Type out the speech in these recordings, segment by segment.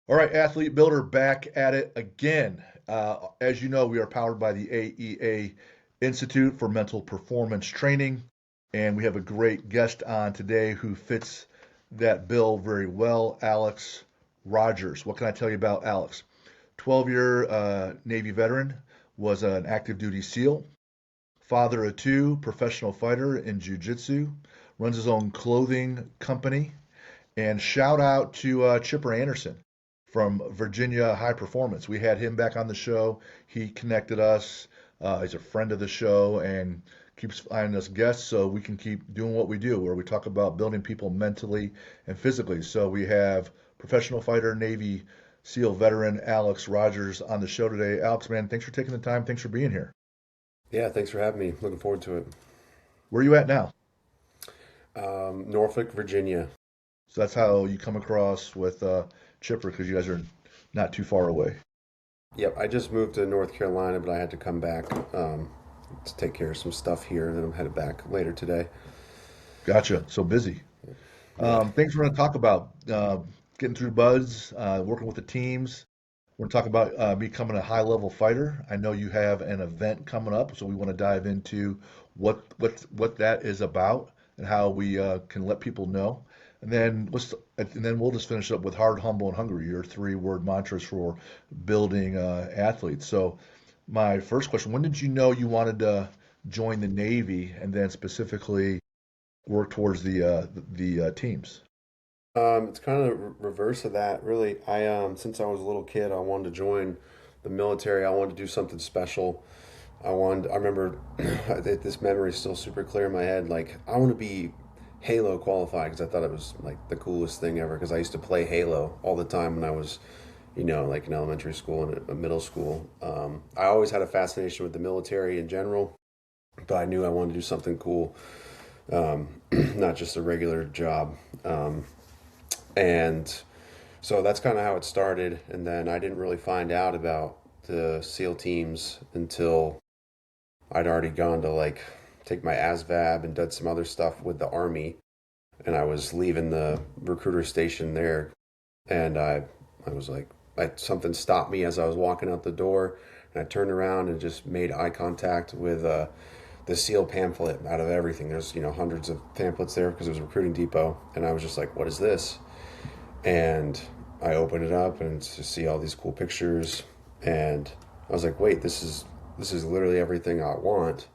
All right, Athlete Builder back at it again. As you know, we are powered by the AEA Institute for Mental Performance Training, and we have a great guest on today who fits that bill very well, Alex Rogers. What can I tell you about Alex? 12-year Navy veteran, was an active duty SEAL, father of two, professional fighter in Jiu-Jitsu, runs his own clothing company, and shout out to Chipper Anderson from Virginia High Performance. We had him back on the show. He connected us. He's a friend of the show and keeps finding us guests so we can keep doing what we do, where we talk about building people mentally and physically. So we have professional fighter, Navy SEAL veteran Alex Rogers on the show today. Alex, man, thanks for taking the time. Thanks for being here. Yeah, thanks for having me. Looking forward to it. Where are you at now? Norfolk, Virginia. So that's how you come across with Chipper because you guys are not too far away. Yep, I just moved to North Carolina, but I had to come back to take care of some stuff here, and then I'm headed back later today. Gotcha. So busy. Yeah. Things we're going to talk about getting through buds, working with the teams. We're going to talk about becoming a high level fighter. I know you have an event coming up, so we want to dive into what that is about and how we can let people know. And then we'll just finish up with hard, humble, and hungry. Your three-word mantras for building athletes. So, my first question: when did you know you wanted to join the Navy, and then specifically work towards the teams? It's kind of reverse of that, really. Since I was a little kid, I wanted to join the military. I wanted to do something special. I remember this memory is still super clear in my head. Like, I want to be Halo qualified because I thought it was like the coolest thing ever. Because I used to play Halo all the time when I was, like in elementary school and middle school. I always had a fascination with the military in general, but I knew I wanted to do something cool, not just a regular job. And so that's kind of how it started. And then I didn't really find out about the SEAL teams until I'd already gone to like take my ASVAB and did some other stuff with the Army. And I was leaving the recruiter station there. And I was like, something stopped me as I was walking out the door. And I turned around and just made eye contact with the SEAL pamphlet out of everything. There's, hundreds of pamphlets there because it was a recruiting depot. And I was just like, what is this? And I opened it up and to see all these cool pictures. And I was like, wait, this is literally everything I want.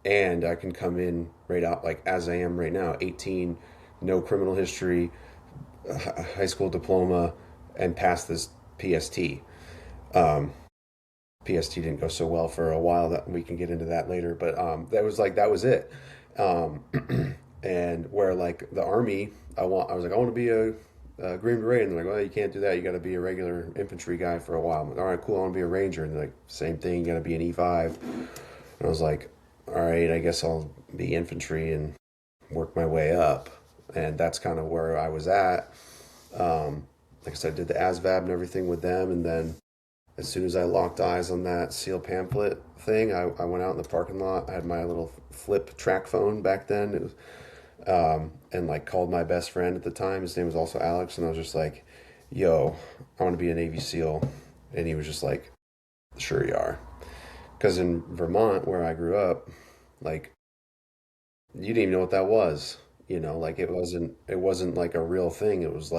And I can come in right out like as I am right now, 18, no criminal history, high school diploma, and pass this PST. Um, PST didn't go so well for a while. That we can get into that later, but that was it. Um, and where like the Army, I was like, I want to be a Green Beret, and they're like, well, you can't do that. You got to be a regular infantry guy for a while. I'm like, all right, cool. I want to be a Ranger, and they're like, same thing. You got to be an E5. And I was like, all right, I guess I'll be infantry and work my way up. And that's kind of where I was at. Like I said, I did the ASVAB and everything with them. And then as soon as I locked eyes on that SEAL pamphlet thing, I went out in the parking lot. I had my little flip track phone back then. It was, and like called my best friend at the time. His name was also Alex. And I was just like, yo, I want to be a Navy SEAL. And he was just like, sure you are. Because in Vermont, where I grew up, like you didn't even know what that was. Like it wasn't like a real thing. It's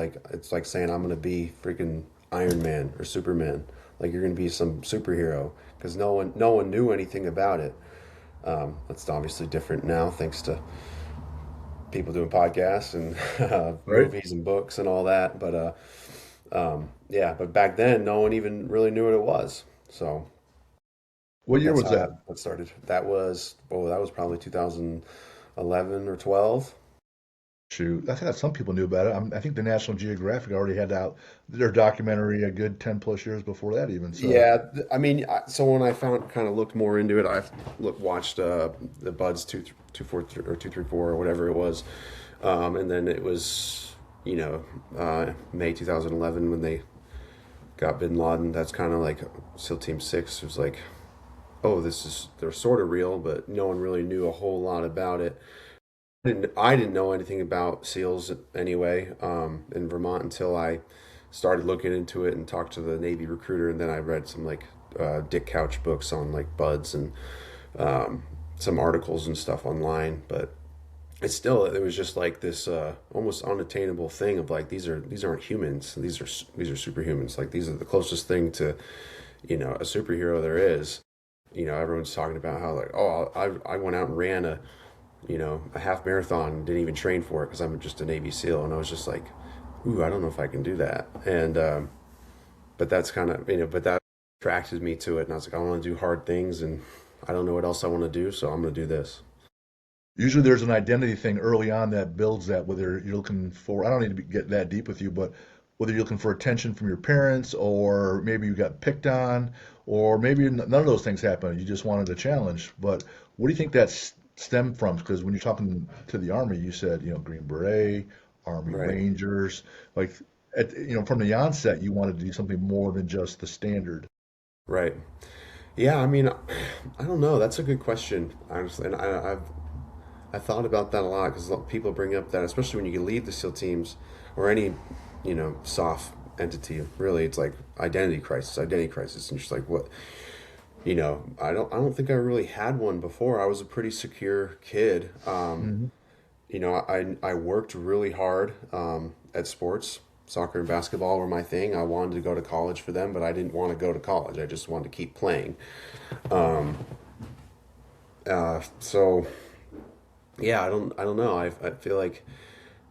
like saying I'm gonna be freaking Iron Man or Superman. Like you're gonna be some superhero because no one knew anything about it. That's obviously different now, thanks to people doing podcasts and Right? movies and books and all that. But yeah, but back then, no one even really knew what it was. So What year that's was how that? that started. That was probably 2011 or 12. Shoot, I thought some people knew about it. I think the National Geographic already had out their documentary a good 10 plus years before that, even. So, Yeah, I mean, so when I kind of looked more into it, watched the Buds 243 or 234 or whatever it was, and then it was May 2011 when they got Bin Laden. That's kind of like SEAL Team 6 was like, oh, they're sort of real, but no one really knew a whole lot about it. I didn't know anything about SEALs anyway, in Vermont until I started looking into it and talked to the Navy recruiter, and then I read some like Dick Couch books on like buds and um, some articles and stuff online. But it was just like this almost unattainable thing of like these aren't humans, these are superhumans. Like these are the closest thing to a superhero there is. Everyone's talking about how like, oh, I went out and ran a half marathon, didn't even train for it because I'm just a Navy SEAL, and I was just like, ooh, I don't know if I can do that. And but that's kind of but that attracted me to it, and I was like, I want to do hard things, and I don't know what else I want to do, so I'm going to do this. Usually there's an identity thing early on that builds that, whether you're looking for, I don't need to get that deep with you, but whether you're looking for attention from your parents, or maybe you got picked on, or maybe none of those things happened. You just wanted a challenge. But what do you think that stemmed from? Because when you're talking to the Army, you said, Green Beret, Army Right. Rangers, like, from the onset, you wanted to do something more than just the standard. Right. Yeah, I mean, I don't know. That's a good question, honestly. And I thought about that a lot because people bring up that, especially when you leave the SEAL teams or any, soft entity. Really, it's like identity crisis, and just like what, I don't think I really had one before. I was a pretty secure kid. Hmm. I worked really hard at sports. Soccer and basketball were my thing. I wanted to go to college for them, but I didn't want to go to college. I just wanted to keep playing. Um, so yeah, I don't know. I feel like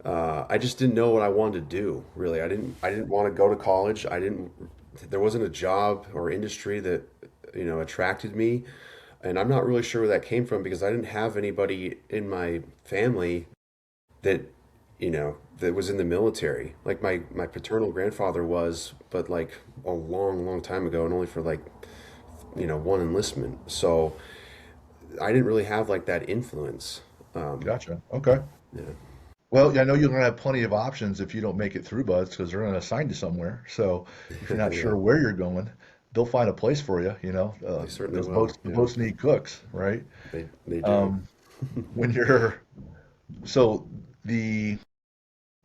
I just didn't know what I wanted to do. Really, I didn't want to go to college. I didn't. There wasn't a job or industry that attracted me, and I'm not really sure where that came from because I didn't have anybody in my family that that was in the military. Like my paternal grandfather was, but like a long, long time ago, and only for like one enlistment. So I didn't really have like that influence. Um, Gotcha. Okay. yeah, Well, yeah, I know you're going to have plenty of options if you don't make it through buds because they're going to assign you somewhere. So if you're not yeah, sure where you're going, they'll find a place for you. they certainly Those will. the Yeah, boats need cooks, right? they do. Um, when you're so the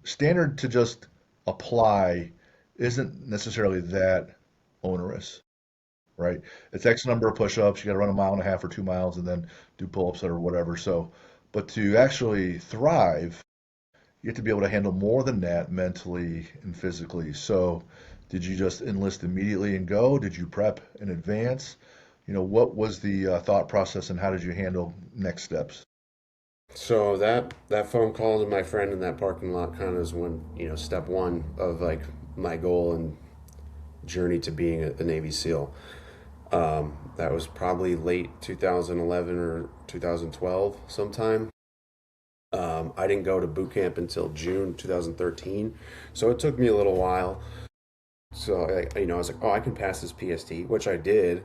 standard to just apply isn't necessarily that onerous, right? It's X number of push-ups. You got to run a mile and a half or 2 miles and then do pull-ups or whatever. So, but to actually thrive, you have to be able to handle more than that mentally and physically. So, did you just enlist immediately and go? Did you prep in advance? What was the thought process and how did you handle next steps? So that phone call to my friend in that parking lot kind of is when step one of like my goal and journey to being a Navy SEAL. That was probably late 2011 or 2012 sometime. I didn't go to boot camp until June 2013, so it took me a little while. So I was like, oh, I can pass this PST, which I did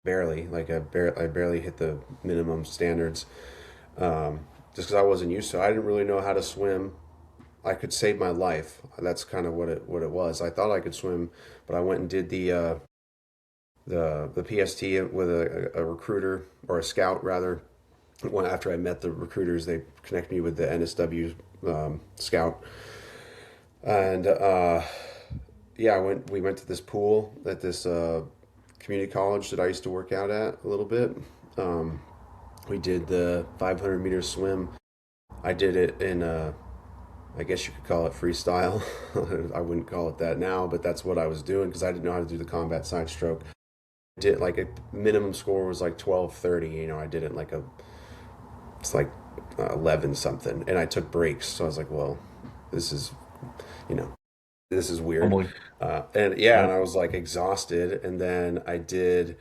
barely. Like I barely hit the minimum standards, just because I wasn't used to it. I didn't really know how to swim. I could save my life. That's kind of what it was. I thought I could swim, but I went and did the PST with a recruiter or a scout rather. When after I met the recruiters, they connect me with the NSW scout, and yeah, we went to this pool at this community college that I used to work out at a little bit. Um, we did the 500-meter swim. I did it in I guess you could call it freestyle. I wouldn't call it that now, but that's what I was doing because I didn't know how to do the combat side stroke. Did like a minimum score was like 12:30. I did it like it's like 11 something, and I took breaks. So I was like, well, this is you know this is weird. Humbling, And yeah, and right? I was like exhausted, and then I did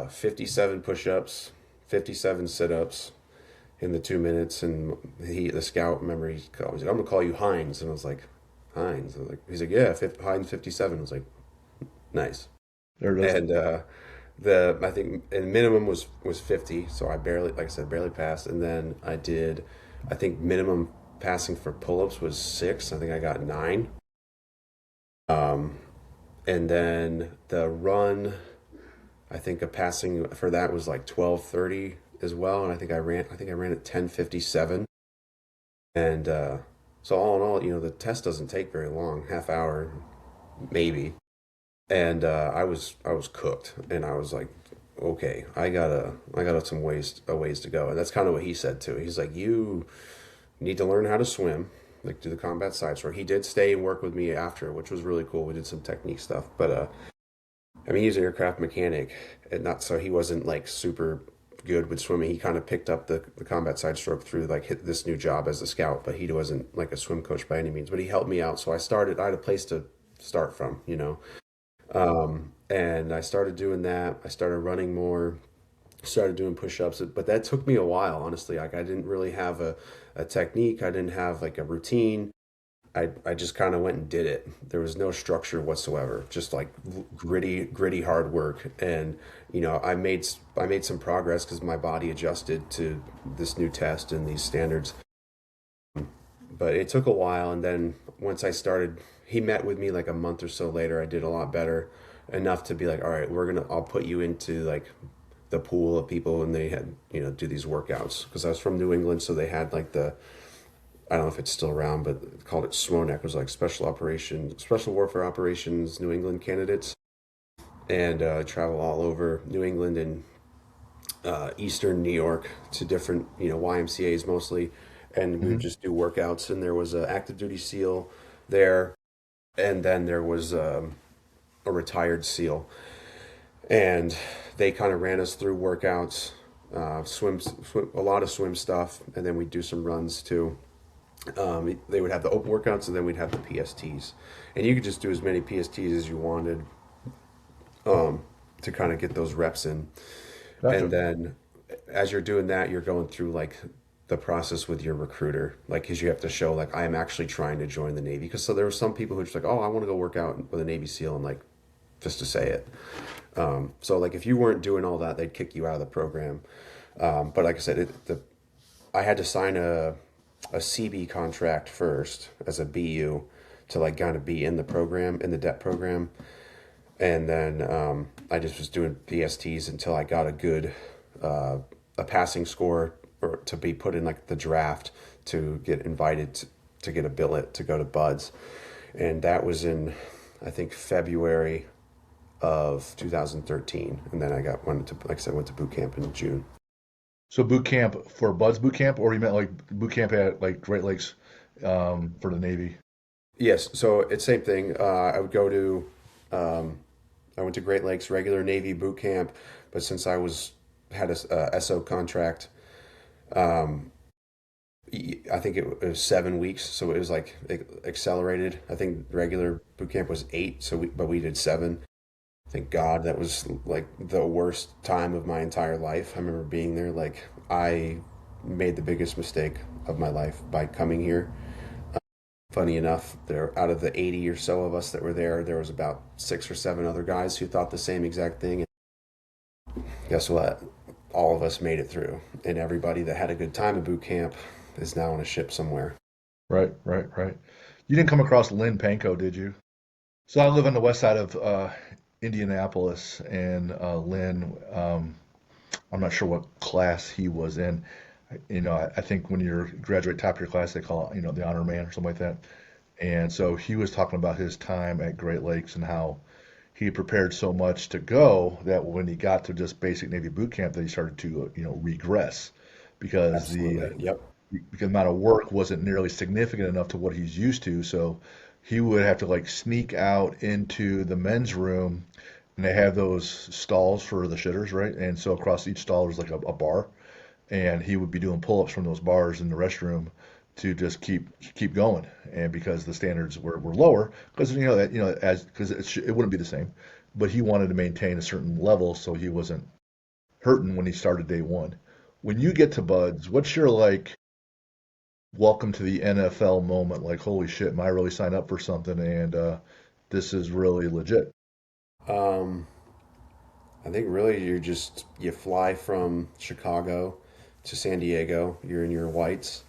57 push-ups, 57 sit-ups in the 2 minutes, and the scout, remember, he called, he's like, I'm gonna call you Heinz, and I was like, Heinz. I was like, he's like, yeah, Heinz 57. I was like, nice. There it is. And the I think and minimum was 50, so I barely, like I said, barely passed. And then I think minimum passing for pull-ups was 6. I think I got 9. Um, and then the run, I think a passing for that was like 12:30 as well. And I think I ran at 10:57. And So all in all, the test doesn't take very long, half hour maybe. And I was cooked, and I was like, okay, I got some ways to go, and that's kind of what he said too. He's like, you need to learn how to swim, like do the combat side stroke. He did stay and work with me after, which was really cool. We did some technique stuff, but I mean, he's an aircraft mechanic, and not so he wasn't like super good with swimming. He kind of picked up the combat side stroke through like hit this new job as a scout, but he wasn't like a swim coach by any means. But he helped me out, so I had a place to start from. And I started doing that. I started running more, started doing push-ups, but that took me a while, honestly. Like I didn't really have a technique. I didn't have like a routine. I just kind of went and did it. There was no structure whatsoever, just like gritty hard work. And I made some progress because my body adjusted to this new test and these standards. But it took a while, and then once I started, he met with me like a month or so later. I did a lot better, enough to be like, all right, I'll put you into like the pool of people, and they had do these workouts because I was from New England, so they had like I don't know if it's still around, but it called it SWONEC, was like Special Warfare Operations New England candidates, and travel all over New England and Eastern New York to different YMCA's mostly, and we would Hmm. just do workouts. And there was an active duty SEAL there, and then there was a retired SEAL, and they kind of ran us through workouts, swim, a lot of swim stuff, and then we'd do some runs too. They would have the open workouts, and then we'd have the PSTs, and you could just do as many PSTs as you wanted to kind of get those reps in. And Gotcha. then as you're doing that, you're going through like the process with your recruiter, like because you have to show like I am actually trying to join the Navy. Because so there were some people who just like, oh, I want to go work out with a Navy SEAL, and like just to say it. So like if you weren't doing all that, they'd kick you out of the program. But like I said, I had to sign a CB contract first as a BU to like kind of be in the program, in the debt program. And then I just was doing PSTs until I got a passing score or to be put in like the draft to get invited to get a billet to go to Buds. And that was in, I think, February of 2013. And then went to, like I said, went to boot camp in June. So boot camp for Bud's boot camp, or you meant like boot camp at like Great Lakes for the Navy? Yes, so it's same thing. I went to Great Lakes regular Navy boot camp, but since had a SO contract, um, I think it was 7 weeks, so it was like accelerated. I think regular boot camp was 8, but we did 7. Thank God, that was like the worst time of my entire life. I remember being there, like I made the biggest mistake of my life by coming here. Funny enough, there out of the 80 or so of us that were there was about 6 or 7 other guys who thought the same exact thing. And guess what? All of us made it through, and everybody that had a good time at boot camp is now on a ship somewhere. Right, right, right. You didn't come across Lynn Panko, did you? So I live on the west side of Indianapolis, and Lynn, I'm not sure what class he was in. I think when you're graduate top of your class, they call it, the honor man or something like that. And so he was talking about his time at Great Lakes and how he prepared so much to go that when he got to just basic Navy boot camp, that he started to, regress because Absolutely. Yep. the amount of work wasn't nearly significant enough to what he's used to. So he would have to like sneak out into the men's room, and they have those stalls for the shitters, right? And so across each stall there's like a bar, and he would be doing pull-ups from those bars in the restroom to just keep going. And because the standards were lower, because as because it wouldn't be the same, but he wanted to maintain a certain level so he wasn't hurting when he started day one. When you get to Buds, what's your like welcome to the NFL moment? Like, holy shit, am I really signed up for something? And this is really legit. Um, I think really you fly from Chicago to San Diego. You're in your whites.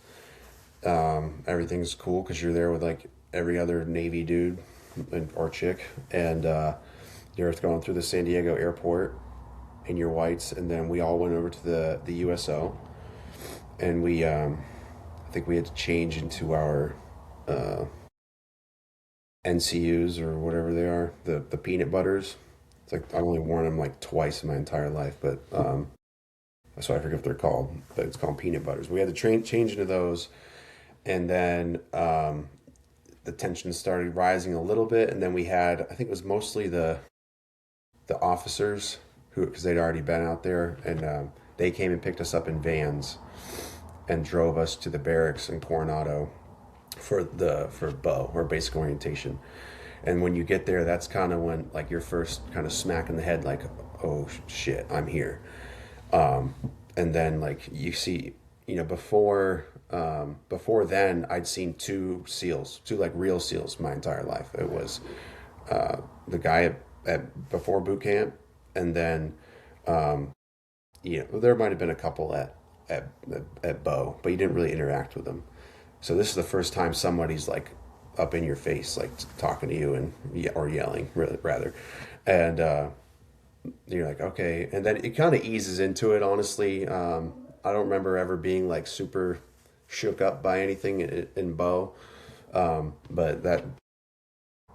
Everything's cool because you're there with like every other Navy dude or chick, and you're going through the San Diego airport in your whites, and then we all went over to the USO, and I think we had to change into our uh, NCUs or whatever they are, the peanut butters. It's like I've only worn them like twice in my entire life, but so I forget what they're called, but it's called peanut butters. We had to change into those, and then the tension started rising a little bit, and then we had, I think it was mostly the officers who, because they'd already been out there, and they came and picked us up in vans and drove us to the barracks in Coronado for bow or basic orientation. And when you get there, that's kind of when like your first kind of smack in the head, like, oh shit, I'm here. Um, and then like you see, before then, I'd seen two like real SEALs my entire life. It was the guy at before boot camp, and then there might have been a couple at Bo, but you didn't really interact with them. So this is the first time somebody's like up in your face, like talking to you and or yelling, really, rather, and you're like, okay, and then it kind of eases into it. Honestly, I don't remember ever being like super shook up by anything in Bo, but that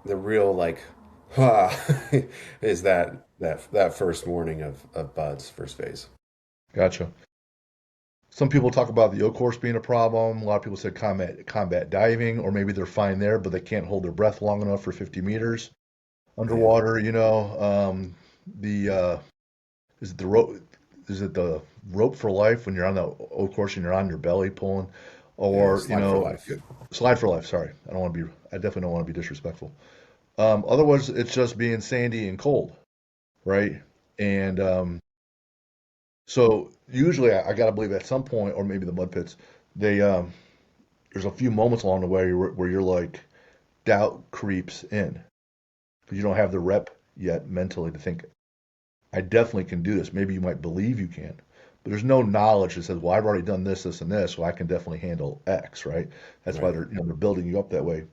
the real like, is that first morning of Bud's first phase. Gotcha. Some people talk about the O course being a problem. A lot of people said combat diving, or maybe they're fine there, but they can't hold their breath long enough for 50 meters Yeah, underwater. The is it the rope? Is it the rope for life when you're on the O course and you're on your belly pulling, yeah, or slide for life. slide for life? Sorry, I don't want to be. I definitely don't want to be disrespectful. Otherwise, it's just being sandy and cold, right? And so usually, I got to believe at some point, or maybe the mud pits, they there's a few moments along the way where you're like doubt creeps in because you don't have the rep yet mentally to think I definitely can do this. Maybe you might believe you can, but there's no knowledge that says, well, I've already done this, this, and this, so I can definitely handle X, right? That's why Right. they're building you up that way.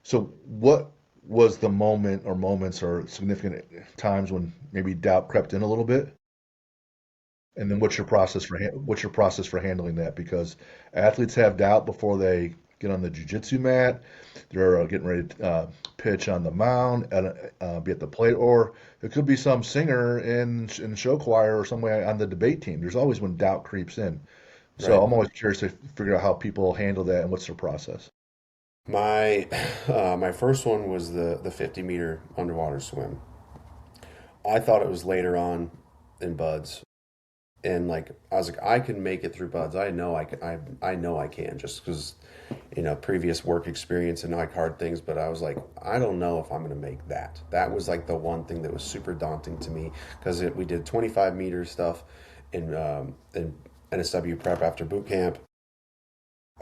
So what was the moment or moments or significant times when maybe doubt crept in a little bit? And then what's your process for handling that? Because athletes have doubt before they get on the jiu-jitsu mat. They're getting ready to pitch on the mound, be at the plate, or it could be some singer in show choir or somewhere on the debate team. There's always when doubt creeps in. So Right. I'm always curious to figure out how people handle that and what's their process. My my first one was the 50-meter underwater swim. I thought it was later on in Buds, and like I was like, I can make it through Buds. I know I can. I know I can, just because previous work experience and like hard things. But I was like, I don't know if I'm gonna make that. That was like the one thing that was super daunting to me, because we did 25-meter stuff in NSW prep after boot camp.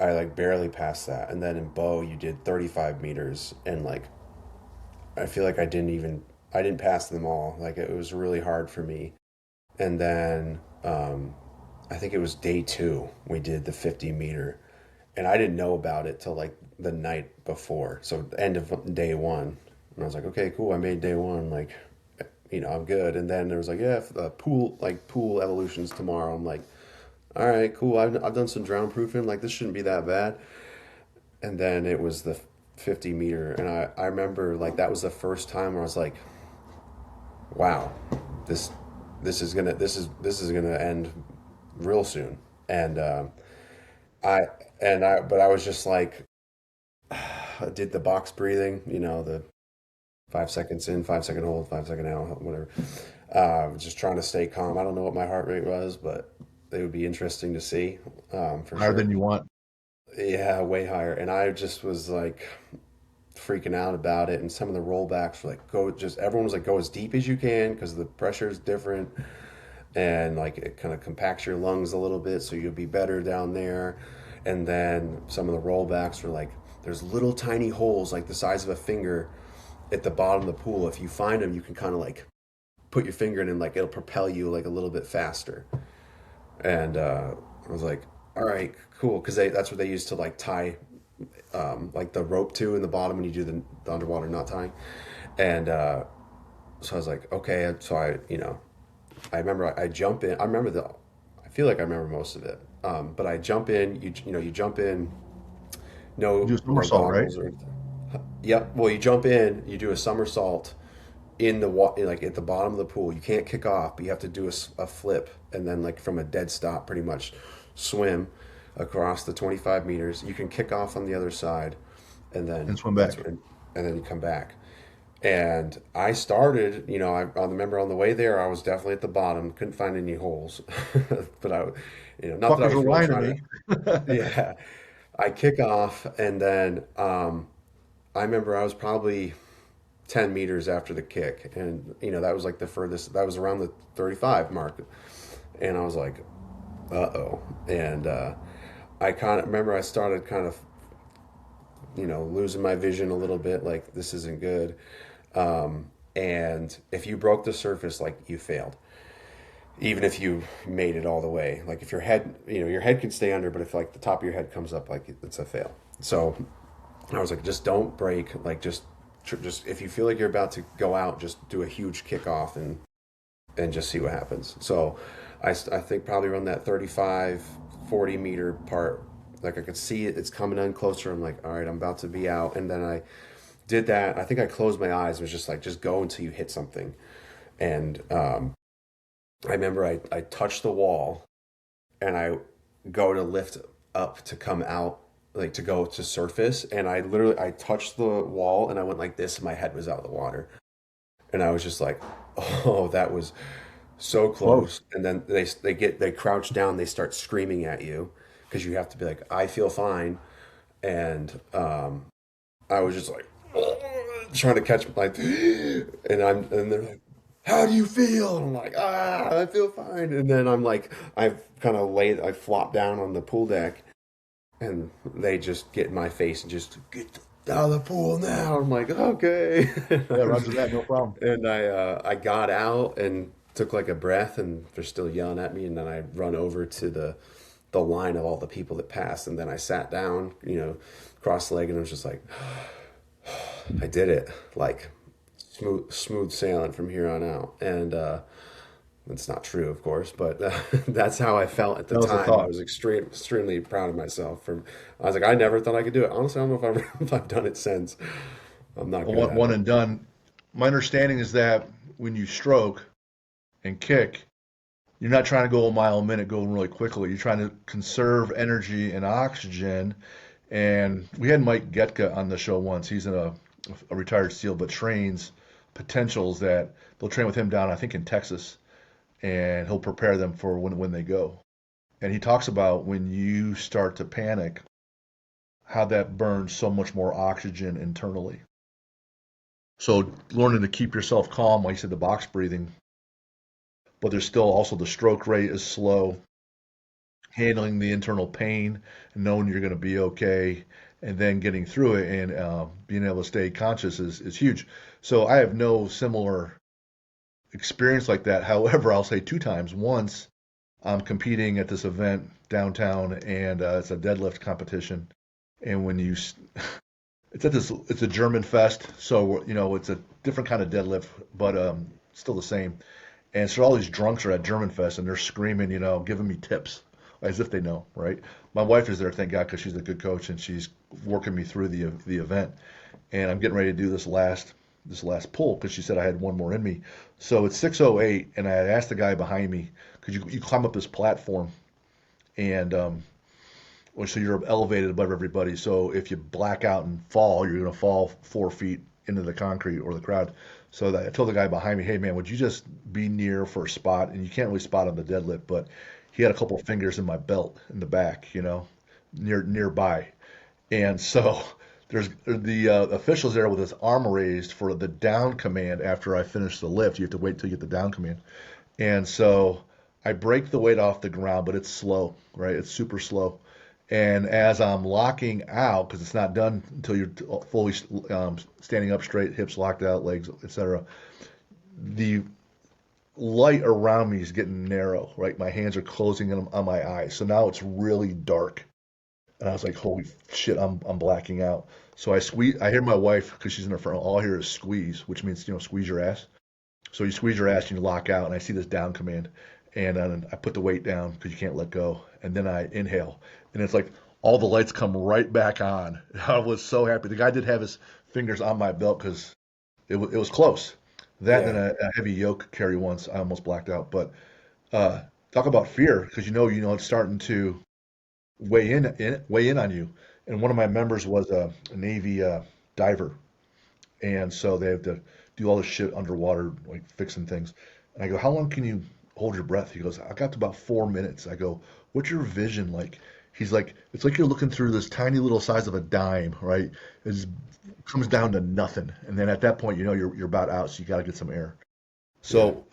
I like barely passed that, and then in Bow you did 35 meters, and like I feel like I didn't pass them all. Like it was really hard for me. And then I think it was day two we did the 50-meter, and I didn't know about it till like the night before. So the end of day one, and I was like, okay, cool, I made day one. Like, I'm good. And then there was like, yeah, pool evolutions tomorrow. I'm like, all right, cool. I've done some drown proofing. Like this shouldn't be that bad. And then it was the 50-meter, and I remember like that was the first time where I was like, wow, this this is gonna end real soon. And but I was just like, I did the box breathing, the 5 seconds in, 5 second hold, 5 second out, whatever. Just trying to stay calm. I don't know what my heart rate was, but it would be interesting to see, for Higher than sure. you want. Yeah, way higher. And I just was like freaking out about it. And some of the rollbacks were like, everyone was like, go as deep as you can because the pressure is different. And like it kind of compacts your lungs a little bit so you'll be better down there. And then some of the rollbacks were like, there's little tiny holes like the size of a finger at the bottom of the pool. If you find them, you can kind of like put your finger in and like it'll propel you like a little bit faster. And I was like, all right, cool, because that's what they used to like tie like the rope to in the bottom when you do the underwater knot tying. And so I was like, okay. So I remember I jump in. I feel like I remember most of it. But I jump in. You jump in. Do No, a no somersault, right? goggles or anything. Yep. Well, you jump in, you do a somersault in the like at the bottom of the pool. You can't kick off, but you have to do a flip, and then like from a dead stop, pretty much swim across the 25 meters. You can kick off on the other side, and then And swim that's back. when, and then you come back. And I started, I remember on the way there, I was definitely at the bottom, couldn't find any holes, but not that I Fuckers were was really lying to trying to, me. yeah, I kick off, and then I remember I was probably 10 meters after the kick. And, that was like the furthest, that was around the 35 mark. And I was like, uh-oh. And I kind of remember I started kind of, losing my vision a little bit, like this isn't good. And if you broke the surface, like you failed, even if you made it all the way. Like if your head can stay under, but if like the top of your head comes up, like it's a fail. So I was like, just don't break. Like just if you feel like you're about to go out, just do a huge kickoff and just see what happens. So I think probably around that 35, 40 meter part, like I could see it's coming in closer. I'm like, all right, I'm about to be out. And then I did that. I think I closed my eyes and was just like, just go until you hit something. And I remember I touched the wall and I go to lift up to come out, like to go to surface. And I touched the wall and I went like this and my head was out of the water. And I was just like, oh, that was so Close. close. And then they crouch down, they start screaming at you because you have to be like, I feel fine. And I was just like trying to catch like, and they're like, how do you feel? And I'm like, I feel fine. And then I'm like, I flop down on the pool deck, and they just get in my face and just get out of the pool now. I'm like, okay. Yeah, Roger that, no problem. And I got out and took like a breath, and they're still yelling at me. And then I run over to the line of all the people that passed, and then I sat down, cross-legged, and I was just like, I did it, like smooth sailing from here on out. And that's not true, of course, but that's how I felt at the That was the time. I thought. was extremely proud of myself. I was like, I never thought I could do it. Honestly, I don't know if I've done it since. I'm not Well, good at one it. and done. My understanding is that when you stroke and kick, you're not trying to go a mile a minute going really quickly. You're trying to conserve energy and oxygen. And we had Mike Getka on the show once. He's a retired SEAL, but trains potentials that they'll train with him down, I think, in Texas, and he'll prepare them for when they go. And he talks about when you start to panic, how that burns so much more oxygen internally. So learning to keep yourself calm, like you said, the box breathing, but there's still also the stroke rate is slow, handling the internal pain, knowing you're going to be okay, and then getting through it and being able to stay conscious is huge. So I have no similar experience like that. However, I'll say two times. Once I'm competing at this event downtown, and it's a deadlift competition. And when you, it's a German fest, so it's a different kind of deadlift, but still the same. And so all these drunks are at German Fest and they're screaming, giving me tips as if they know, right? My wife is there, thank God, because she's a good coach and she's working me through the event. And I'm getting ready to do this last pull because she said I had one more in me. So it's 6:08, and I had asked the guy behind me, because you climb up this platform, and well, so you're elevated above everybody. So if you black out and fall, you're going to fall 4 feet into the concrete or the crowd. So I told the guy behind me, hey man, would you just be near for a spot? And you can't really spot on the deadlift, but he had a couple of fingers in my belt in the back, nearby. And so there's the officials there with his arm raised for the down command after I finish the lift. You have to wait till you get the down command. And so I break the weight off the ground, but it's slow, right? It's super slow. And as I'm locking out, because it's not done until you're fully standing up straight, hips locked out, legs, etc., the light around me is getting narrow, right? My hands are closing in on my eyes. So now it's really dark. And I was like, holy shit, I'm blacking out. So I squeeze, I hear my wife, because she's in the front, all I hear is squeeze, which means, squeeze your ass. So you squeeze your ass and you lock out, and I see this down command. And I put the weight down because you can't let go. And then I inhale. And it's like, all the lights come right back on. I was so happy. The guy did have his fingers on my belt because it was close. That and Yeah. then a heavy yoke carry once, I almost blacked out. But talk about fear because you know it's starting to weigh in on you. And one of my members was a Navy diver, and so they have to do all this shit underwater, like fixing things. And I go, how long can you hold your breath? He goes, I got to about 4 minutes. I go, what's your vision like? He's like, it's like you're looking through this tiny little size of a dime, right? It comes down to nothing, and then at that point, you know you're about out, so you got to get some air. Yeah. So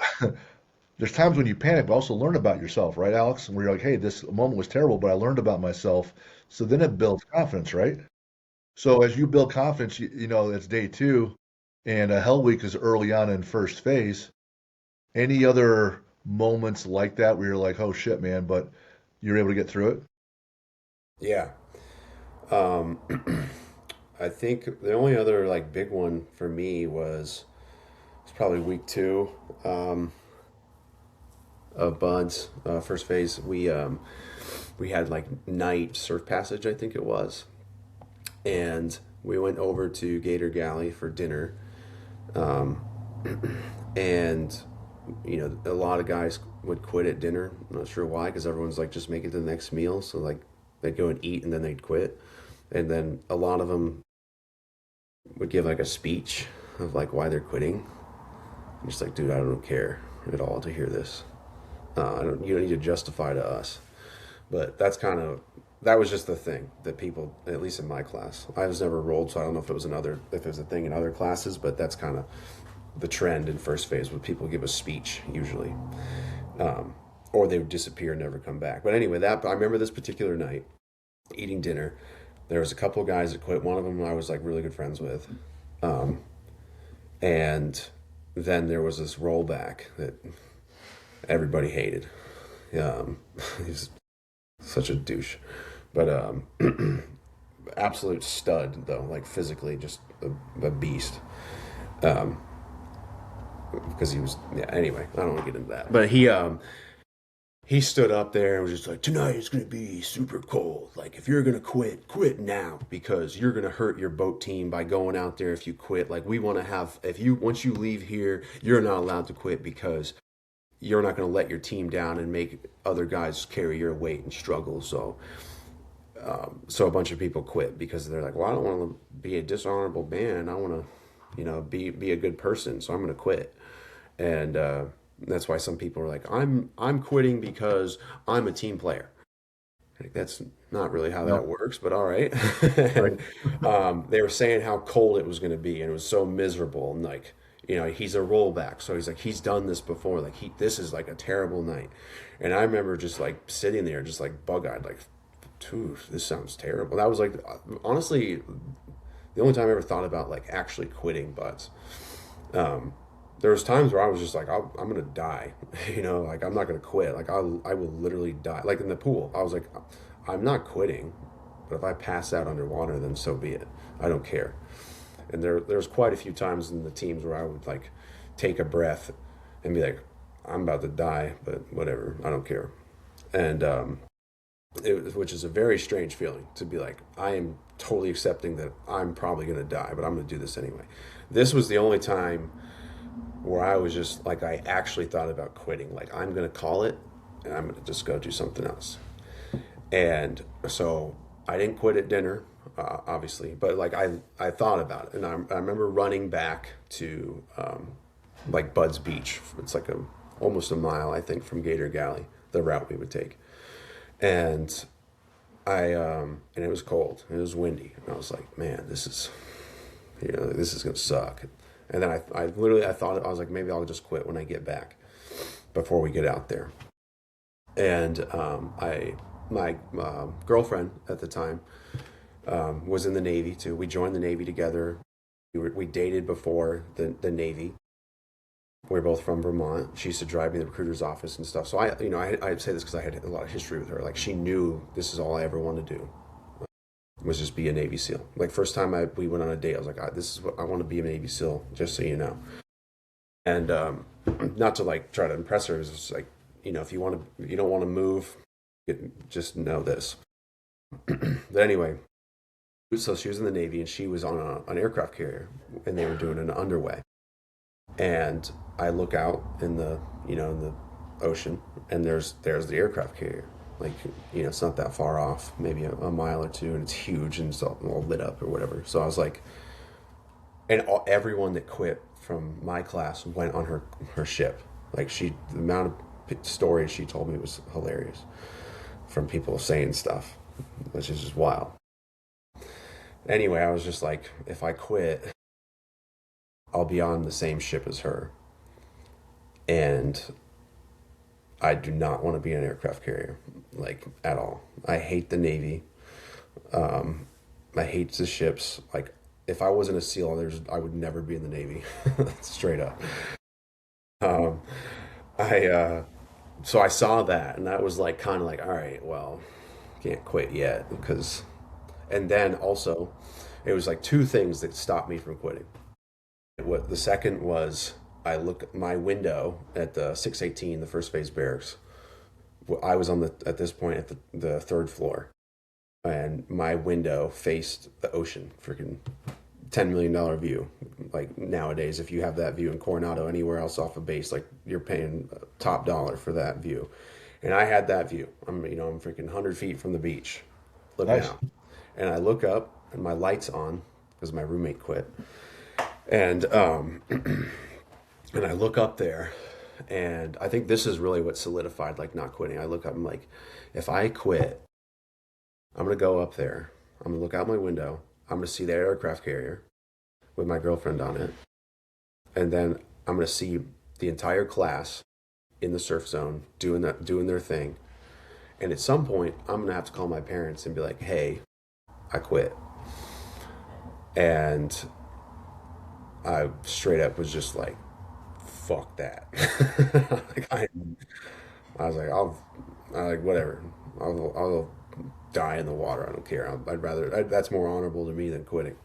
there's times when you panic, but also learn about yourself, right, Alex? Where you're like, hey, this moment was terrible, but I learned about myself. So then it builds confidence, right? So as you build confidence, you know it's day two, and Hell Week is early on in first phase. Any other moments like that where you're like, oh shit, man, but you're able to get through it? Yeah. Um, I think the only other like big one for me was it's probably week two of Buds first phase. We had like night surf passage, I think it was, and we went over to Gator Galley for dinner. Um, and a lot of guys would quit at dinner. I'm not sure why, because everyone's like just make it to the next meal. So like they'd go and eat and then they'd quit. And then a lot of them would give like a speech of like why they're quitting. I'm just like, dude, I don't care at all to hear this. You don't need to justify to us. But that was just the thing that people, at least in my class, I was never rolled, so I don't know if it was a thing in other classes, but that's kind of the trend in first phase where people give a speech usually, um, or they would disappear and never come back. But anyway, that I remember this particular night eating dinner. There was a couple of guys that quit. One of them I was like really good friends with, um, and then there was this rollback that everybody hated. Um, he's such a douche, but absolute stud though, like physically just a beast. Um, because he was, yeah. Anyway, I don't want to get into that, but he stood up there and was just like, tonight is going to be super cold. Like, if you're going to quit, quit now because you're going to hurt your boat team by going out there if you quit. Like, we want to have, once you leave here, you're not allowed to quit because you're not going to let your team down and make other guys carry your weight and struggle. So a bunch of people quit because they're like, well, I don't want to be a dishonorable man. I want to, be a good person. So I'm going to quit. And, that's why some people are like, I'm quitting because I'm a team player. Like, that's not really how No, that works, but all right. right. And they were saying how cold it was going to be, and it was so miserable. And like, he's a rollback, so he's like, he's done this before. Like this is like a terrible night. And I remember just like sitting there, just like bug eyed, like, dude, this sounds terrible. That was like, honestly, the only time I ever thought about like actually quitting butts. Um, there was times where I was just like, I'm gonna die, like I'm not gonna quit. Like I will literally die. Like in the pool, I was like, I'm not quitting, but if I pass out underwater, then so be it. I don't care. And there's quite a few times in the teams where I would like take a breath and be like, I'm about to die, but whatever, I don't care. And which is a very strange feeling to be like, I am totally accepting that I'm probably gonna die, but I'm gonna do this anyway. This was the only time where I was just like, I actually thought about quitting. Like, I'm going to call it and I'm going to just go do something else. And so I didn't quit at dinner, obviously, but like I thought about it. And I remember running back to like Bud's Beach. It's like almost a mile, I think, from Gator Galley, the route we would take. And and it was cold, it was windy. And I was like, man, this is going to suck. And then I literally, I thought, I was like, maybe I'll just quit when I get back before we get out there. And my girlfriend at the time was in the Navy too. We joined the Navy together. We dated before the Navy. We were both from Vermont. She used to drive me to the recruiter's office and stuff. So I say this because I had a lot of history with her. Like, she knew this is all I ever wanted to do, was just be a Navy SEAL. Like, first time we went on a date, I was like, this is what I want to be, a Navy SEAL, just so you know. And not to like try to impress her, it was just like, if you don't want to move, just know this. But anyway, so she was in the Navy and she was on an aircraft carrier and they were doing an underway. And I look out in the, in the ocean and there's the aircraft carrier. Like, it's not that far off, maybe a mile or two, and it's huge and it's all lit up or whatever. So I was like, and everyone that quit from my class went on her ship. Like the amount of stories she told me was hilarious from people saying stuff, which is just wild. Anyway, I was just like, if I quit, I'll be on the same ship as her. And I do not want to be an aircraft carrier, like at all. I hate the Navy. Um, I hate the ships. Like, if I wasn't a SEAL, I would never be in the Navy, straight up. Um, I so I saw that, and that was like kind of like, all right, well, can't quit yet because, and then also, it was like two things that stopped me from quitting. What the second was, I look at my window at the 618, the first phase barracks. I was on the at this point at the third floor, and my window faced the ocean, freaking $10 million view. Like nowadays, if you have that view in Coronado, anywhere else off a base, like you're paying top dollar for that view. And I had that view. I'm freaking 100 feet from the beach, looking Nice. out, and I look up and my light's on because my roommate quit, and and I look up there, and I think this is really what solidified like not quitting. I look up and I'm like, if I quit, I'm gonna go up there. I'm gonna look out my window. I'm gonna see the aircraft carrier with my girlfriend on it, and then I'm gonna see the entire class in the surf zone doing their thing. And at some point, I'm gonna have to call my parents and be like, "Hey, I quit." And I straight up was just like, "Fuck that!" like I was like, I like whatever. I'll die in the water. I don't care. I'd rather. That's more honorable to me than quitting.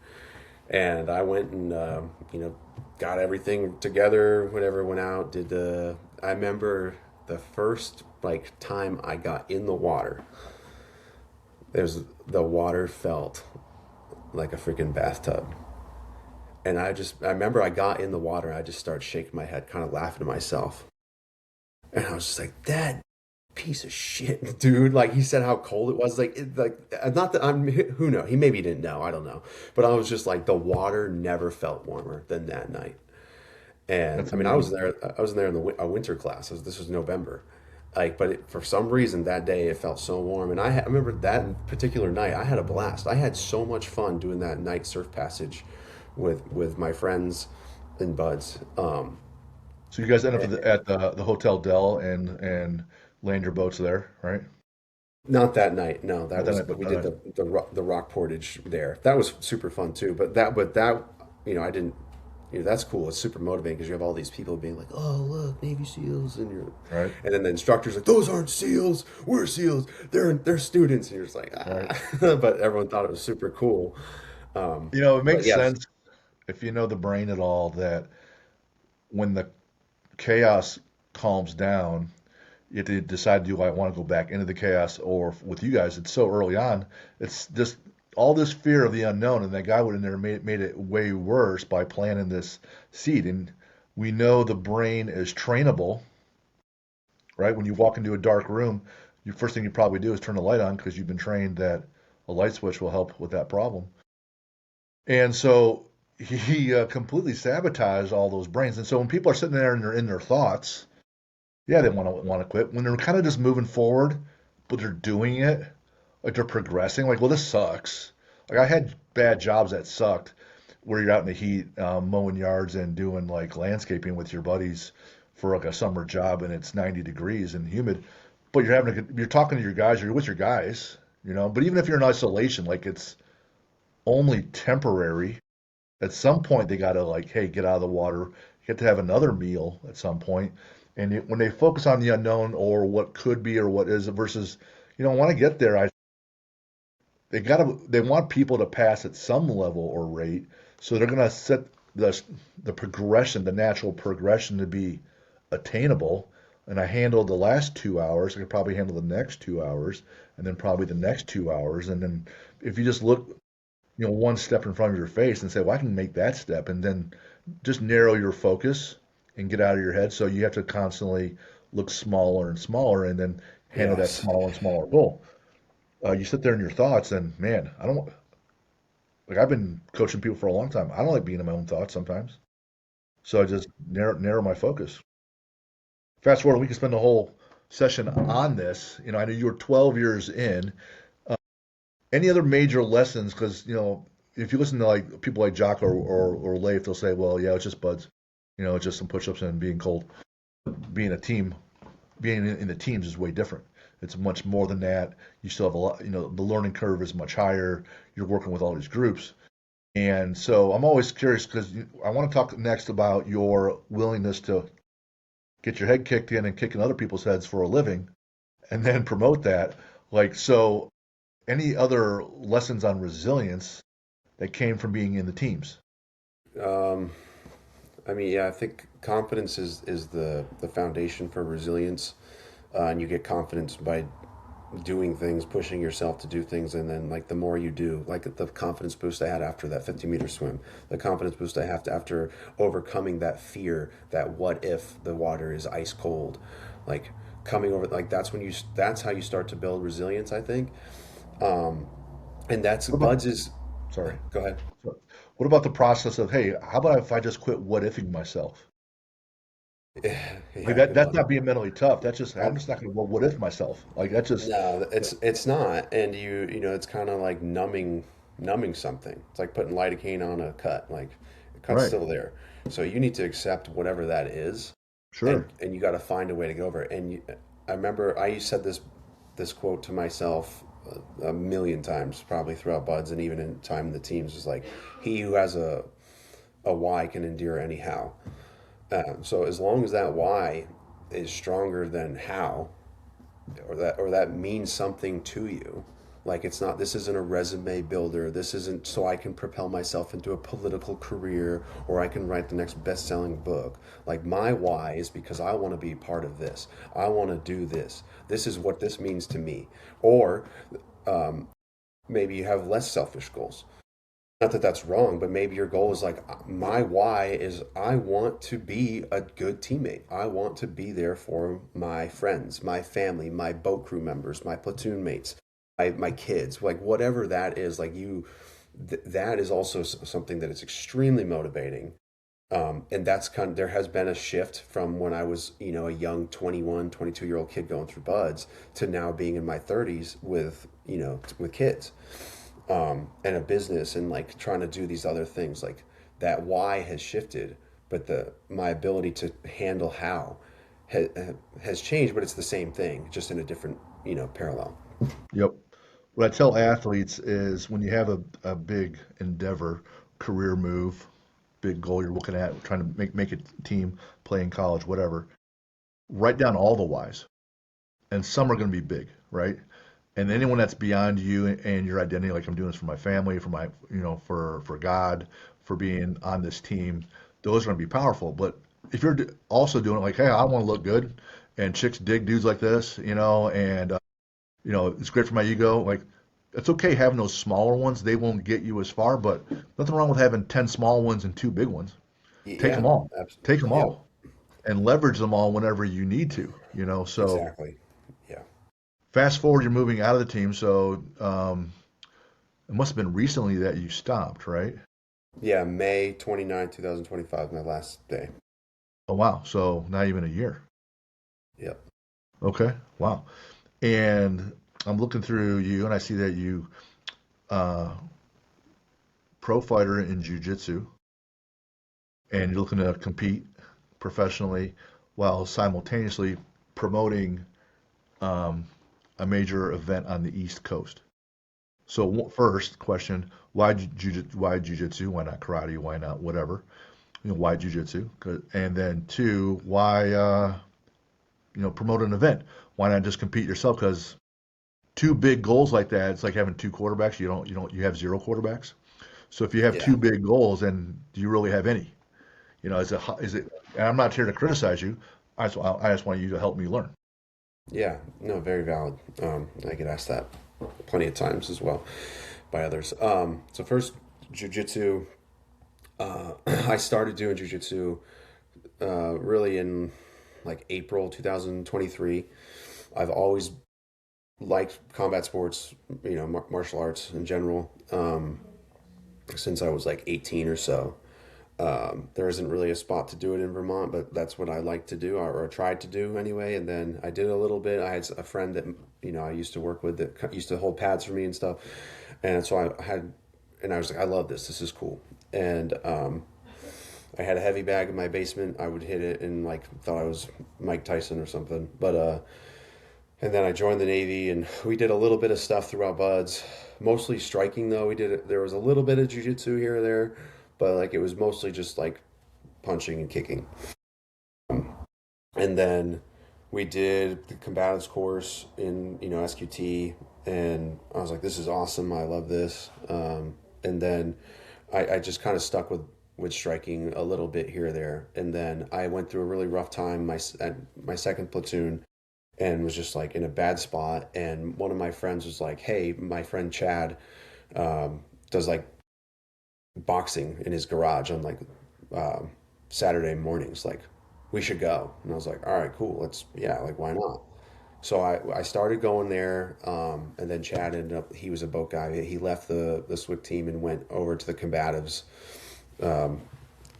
And I went and got everything together. Whatever, went out. Did the. I remember the first like time I got in the water. The water felt like a freaking bathtub. And I remember I got in the water. I just started shaking my head, kind of laughing to myself. And I was just like, that piece of shit, dude. Like he said how cold it was. Not that I'm, who knows? He maybe didn't know. I don't know. But I was just like, the water never felt warmer than that night. And That's I mean, I was amazing. there. I was in there in a winter class. This was November. Like, but for some reason that day it felt so warm. And I remember that particular night. I had a blast. I had so much fun doing that night surf passage with my friends and buds. So you guys end up at the Hotel Dell and land your boats there, right? Not that night. No, Not that that was, night, but but we did the rock portage there. That was super fun too. But that I didn't. That's cool. It's super motivating because you have all these people being like, "Oh, look, Navy SEALs," right, and then the instructor's like, "Those aren't SEALs. We're SEALs. They're students." And you're just like, right. ah. But everyone thought it was super cool. It But makes yes, sense if you know the brain at all that when the chaos calms down, you have to decide, do I want to go back into the chaos? Or with you guys, it's so early on, it's just all this fear of the unknown, and that guy would have never made it way worse by planting this seed. And we know the brain is trainable, right? When you walk into a dark room, the first thing you probably do is turn the light on because you've been trained that a light switch will help with that problem. And so he completely sabotaged all those brains. And so when people are sitting there and they're in their thoughts, yeah, they want to quit. When they're kind of just moving forward, but they're doing it, like they're progressing. Like, well, this sucks. Like I had bad jobs that sucked, where you're out in the heat, mowing yards and doing like landscaping with your buddies for like a summer job, and it's 90 degrees and humid. But you're talking to your guys, you're with your guys, you know. But even if you're in isolation, like it's only temporary. At some point, they got to like, hey, get out of the water. You get to have another meal at some point. And when they focus on the unknown or what could be or what is versus, want to get there, they want people to pass at some level or rate. So they're going to set the progression, the natural progression to be attainable. and I handled the last 2 hours, I could probably handle the next 2 hours, and then probably the next 2 hours. And then if you just look, one step in front of your face and say, well, I can make that step, and then just narrow your focus and get out of your head. So you have to constantly look smaller and smaller and then handle that Yes. smaller and smaller goal. You sit there in your thoughts, and man, I don't like I've been coaching people for a long time. I don't like being in my own thoughts sometimes. So I just narrow my focus. Fast forward, we can spend the whole session on this. I know you were 12 years in. Uh, any other major lessons? Because, if you listen to like people like Jock or Leif, they'll say, well, yeah, it's just buds. It's just some push-ups and being cold. Being a team, being in the teams is way different. It's much more than that. You still have a lot, the learning curve is much higher. You're working with all these groups. And so I'm always curious because I want to talk next about your willingness to get your head kicked in and kicking other people's heads for a living and then promote that. Like, so any other lessons on resilience that came from being in the teams? Um, I mean, yeah, I think confidence is the foundation for resilience, and you get confidence by doing things, pushing yourself to do things, and then like the more you do, like the confidence boost I had after that 50-meter swim, the confidence boost I have to after overcoming that fear, that what if the water is ice cold, like coming over, like that's how you start to build resilience, I think. Um, and that's What about, Buds is, sorry, go ahead. what about the process of, hey, how about if I just quit what ifing myself? Like Yeah, that, good that's one. not being mentally tough. That's just, I'm Oh, just not going to what if myself. Like that's just, no, it's not, and it's kind of like numbing something. It's like putting lidocaine on a cut. Like the cut's right. still there, so you need to accept whatever that is, and Sure. you got to find a way to get over it. And I remember I said this quote to myself a million times, probably throughout Buds and even in time in the teams, is like, "He who has a why can endure anyhow." So as long as that why is stronger than how, or that means something to you, like it's not, this isn't a resume builder, this isn't so I can propel myself into a political career or I can write the next best-selling book. Like my why is because I want to be part of this, I want to do this, this is what this means to me. Or maybe you have less selfish goals, not that that's wrong, but maybe your goal is like, my why is I want to be a good teammate. I want to be there for my friends, my family, my boat crew members, my platoon mates, my kids, like whatever that is. Like that is also something that is extremely motivating. And that's there has been a shift from when I was, a young 21, 22-year-old kid going through Buds to now being in my 30s with kids, and a business and like trying to do these other things. Like that why has shifted, but the my ability to handle how has, has changed, but it's the same thing, just in a different, parallel. Yep. What I tell athletes is when you have a big endeavor, career move, big goal you're looking at, trying to make a team, play in college, whatever, write down all the whys. And some are going to be big, right? And anyone that's beyond you and your identity, like I'm doing this for my family, for my, for God, for being on this team, those are going to be powerful. But if you're also doing it like, hey, I want to look good, and chicks dig dudes like this, and it's great for my ego. Like, it's okay having those smaller ones. They won't get you as far, but nothing wrong with having 10 small ones and two big ones. Take them Yeah, all. Take them yep, all and leverage them all whenever you need to, So exactly. Yeah, fast forward, you're moving out of the team. So it must have been recently that you stopped, right? yeah. May 29th, 2025, my last day. Oh, wow. So not even a year. Yep. Okay. Wow. And I'm looking through you and I see that you uh, pro fighter in jiu-jitsu and you're looking to compete professionally while simultaneously promoting um, a major event on the East Coast. So first question, why jiu-jitsu? Why not karate? Why not whatever? Why jiu-jitsu? And then two, why promote an event? Why not just compete yourself? Because two big goals like that, it's like having two quarterbacks. You have zero quarterbacks. So if you have Yeah. two big goals, then do you really have any? Is it? And I'm not here to criticize you, I just want you to help me learn. Yeah, no, very valid. I get asked that plenty of times as well by others. So first, jujitsu. I started doing jujitsu really in like April 2023. I've always liked combat sports, martial arts in general, since I was like 18 or so. There isn't really a spot to do it in Vermont, but that's what I like to do, or tried to do anyway. And then I did a little bit. I had a friend that I used to work with that used to hold pads for me and stuff. And so I was like, I love this. This is cool. And I had a heavy bag in my basement. I would hit it and like thought I was Mike Tyson or something. But and then I joined the Navy, and we did a little bit of stuff throughout buds, mostly striking though. We did it. There was a little bit of jujitsu here or there, but like it was mostly just like punching and kicking. And then we did the combatives course in SQT, and I was like, this is awesome. I love this. And then I just kind of stuck with striking a little bit here or there, and then I went through a really rough time at my second platoon, and was just like in a bad spot. And one of my friends was like, hey, my friend Chad does like boxing in his garage on like Saturday mornings. Like, we should go. And I was like, all right, cool. Yeah, like, why not? So I started going there, and then Chad ended up, he was a boat guy. He left the SWIC team and went over to the combatives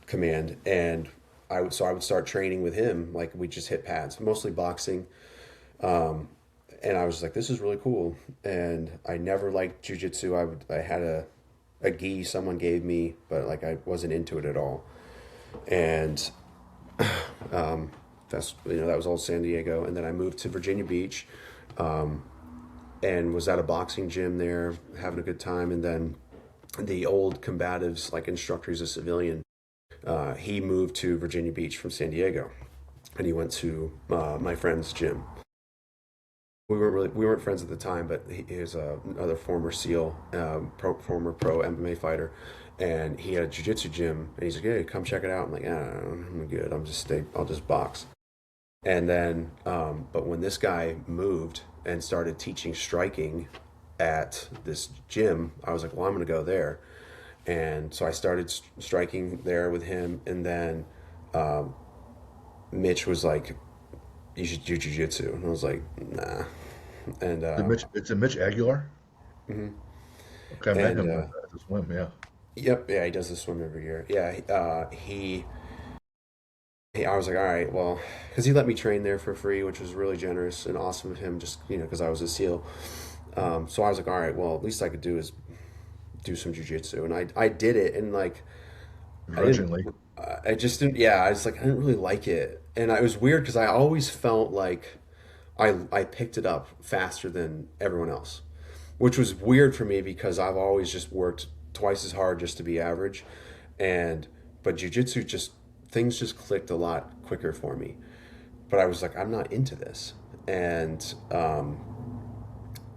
command. And I would start training with him. Like, we just hit pads, mostly boxing. And I was like, this is really cool. And I never liked jujitsu. I had a gi someone gave me, but like I wasn't into it at all. And that was old San Diego. And then I moved to Virginia Beach, and was at a boxing gym there, having a good time. And then the old combatives like instructor, he's a civilian. He moved to Virginia Beach from San Diego, and he went to my friend's gym. We weren't friends at the time, but he was another former SEAL, former pro MMA fighter, and he had a jiu-jitsu gym, and he's like, "Hey, come check it out." I'm like, I'm good. I'll just box. And then, but when this guy moved and started teaching striking at this gym, I was like, well, I'm gonna go there. And so I started striking there with him, and then Mitch was like, you should do jujitsu. And I was like, nah. And It's a Mitch Aguilar. mhm. Okay, I met and him at the swim. Yeah, yep, yeah, he does the swim every year. Yeah, I was like, all right, well, because he let me train there for free, which was really generous and awesome of him, just because I was a SEAL. So I was like, all right, well, at least I could do is do some jujitsu, and I did it, and like I didn't. grudgingly. I just didn't. Yeah, I was like, I didn't really like it, and it was weird because I always felt like I picked it up faster than everyone else, which was weird for me because I've always just worked twice as hard just to be average, and but jujitsu just things just clicked a lot quicker for me. But I was like, I'm not into this, and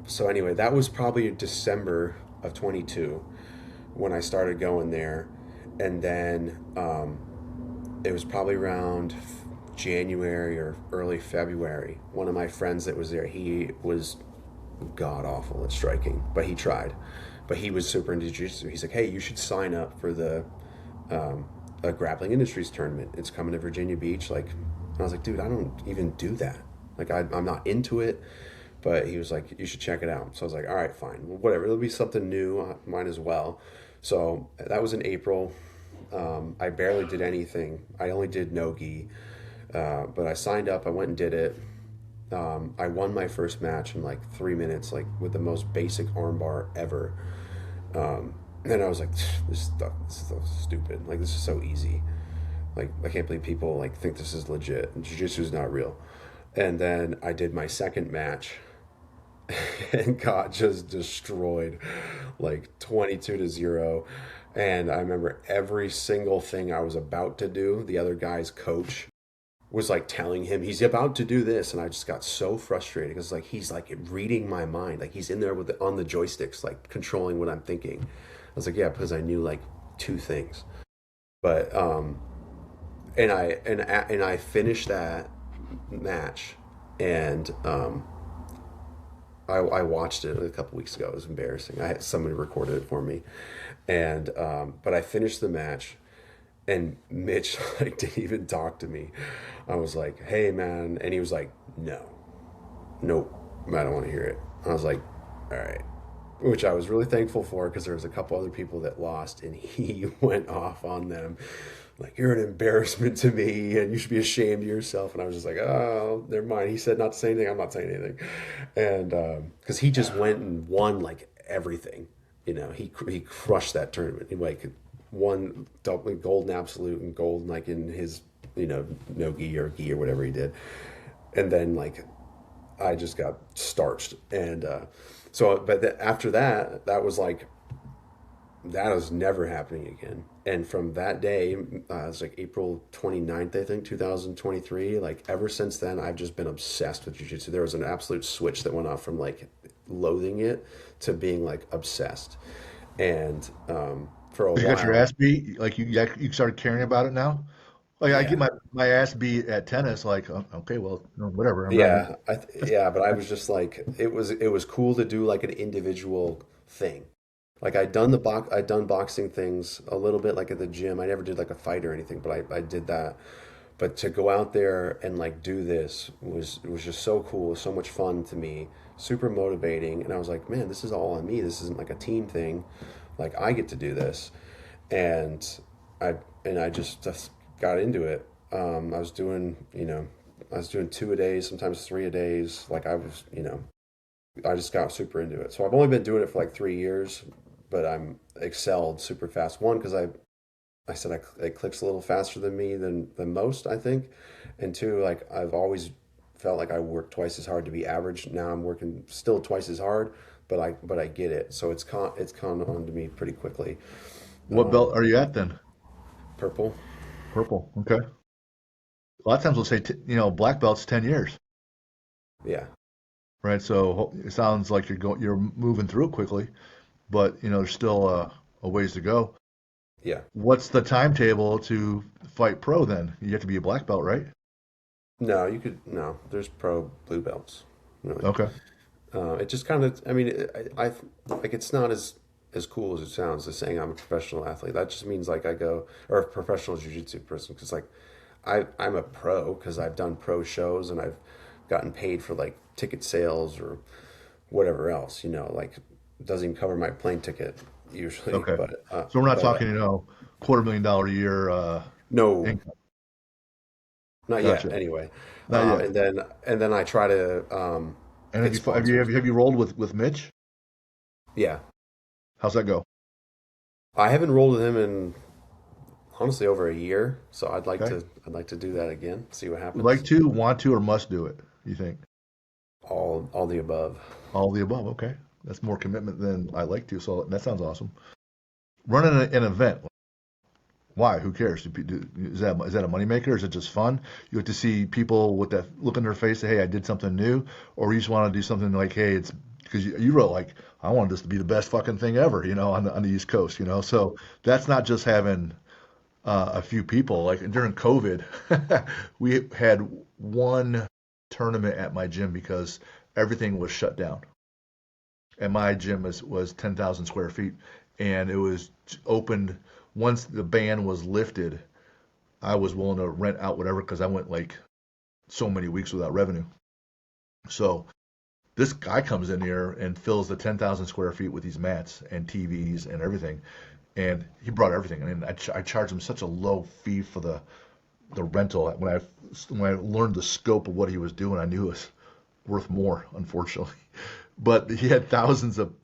so anyway, that was probably December of 22 when I started going there, and then it was probably around January or early February. One of my friends that was there, he was god awful at striking, but he tried. But he was super into jiu-jitsu. He's like, hey, you should sign up for the a grappling industries tournament. It's coming to Virginia Beach. Like, and I was like, dude, I don't even do that. Like, I'm not into it. But he was like, you should check it out. So I was like, all right, fine. Well, whatever. It'll be something new. I might as well. So that was in April. I barely did anything. I only did no-gi. But I signed up. I went and did it. I won my first match in like 3 minutes, like with the most basic armbar ever. And I was like, this is so stupid. Like, this is so easy. Like, I can't believe people like think this is legit. Jiu-jitsu is not real. And then I did my second match and got just destroyed, like 22-0. And I remember every single thing I was about to do, the other guy's coach was like telling him he's about to do this, and I just got so frustrated because like he's like reading my mind, like he's in there with on the joysticks, like controlling what I'm thinking. I was like, yeah, because I knew like two things, but and I finished that, match, and I watched it a couple weeks ago. It was embarrassing. I had somebody recorded it for me, and but I finished the match, and Mitch like didn't even talk to me. I was like, "Hey, man," and he was like, "No, nope, I don't want to hear it." I was like, "All right," which I was really thankful for because there was a couple other people that lost, and he went off on them, like, "You're an embarrassment to me, and you should be ashamed of yourself." And I was just like, "Oh, never mind." He said not to say anything. I'm not saying anything, and because he just went and won like everything, he crushed that tournament. He like won double gold in absolute and gold like in his no gi or gi or whatever he did, and then like I just got starched, and after that, that was like that was never happening again. And from that day, it was like April 29th, I think, 2023. Like ever since then, I've just been obsessed with jiu-jitsu. There was an absolute switch that went off from like loathing it to being like obsessed. And for a You got your ass while, beat, like you started caring about it now. Like I get yeah, my ass beat at tennis, like okay, well, whatever. I'm not. yeah, but I was just like it was cool to do like an individual thing. Like I'd done boxing things a little bit like at the gym. I never did like a fight or anything, but I did that. But to go out there and like do this was just so cool, so much fun to me, super motivating. And I was like, man, this is all on me. This isn't like a team thing. Like I get to do this, and I I just got into it. I was doing two a day, sometimes three a days. Like I just got super into it. So I've only been doing it for like 3 years, but I'm excelled super fast. One, because I said it clicks a little faster than me than most, I think. And two, like I've always felt like I work twice as hard to be average. Now I'm working still twice as hard, but I get it. So it's come on to me pretty quickly. What belt are you at then? Purple. Purple. Okay. A lot of times we'll say black belt's 10 years, Yeah. right? So it sounds like you're moving through it quickly, but there's still a ways to go. Yeah. What's the timetable to fight pro then? You have to be a black belt, right? No, no, there's pro blue belts. Really. Okay. It just kind of, I mean, I like it's not as cool as it sounds as saying I'm a professional athlete. That just means like I go, or a professional jiu-jitsu person, because like I'm a pro because I've done pro shows and I've gotten paid for like ticket sales or whatever else, like it doesn't even cover my plane ticket usually, Okay. but So we're not talking, $250,000 a year no, income. not yet Gotcha. anyway. Not yet. And then I try to And have get you have you have sponsors. you, have you rolled with Mitch? Yeah, How's that go? I haven't rolled with him in honestly over a year, so Okay. I'd like to do that again, see what Would like happens. to, want to, or must do it, you think? All the above. All of the above. Okay. That's more commitment than I like to. So that sounds awesome. Running an event. Why? Who cares? Is that a moneymaker? Is it just fun? You get to see people with that look in their face, say, "Hey, I did something new," or you just want to do something like, "Hey, it's because you wrote like, I want this to be the best fucking thing ever," on the East Coast. So that's not just having a few people. Like during COVID, we had one tournament at my gym because everything was shut down, and my gym was 10,000 square feet, and it was opened once the ban was lifted. I was willing to rent out whatever because I went like so many weeks without revenue. So this guy comes in here and fills the 10,000 square feet with these mats and TVs and everything. And he brought everything. And I charged him such a low fee for the rental. When I learned the scope of what he was doing, I knew it was worth more, unfortunately. But he had thousands of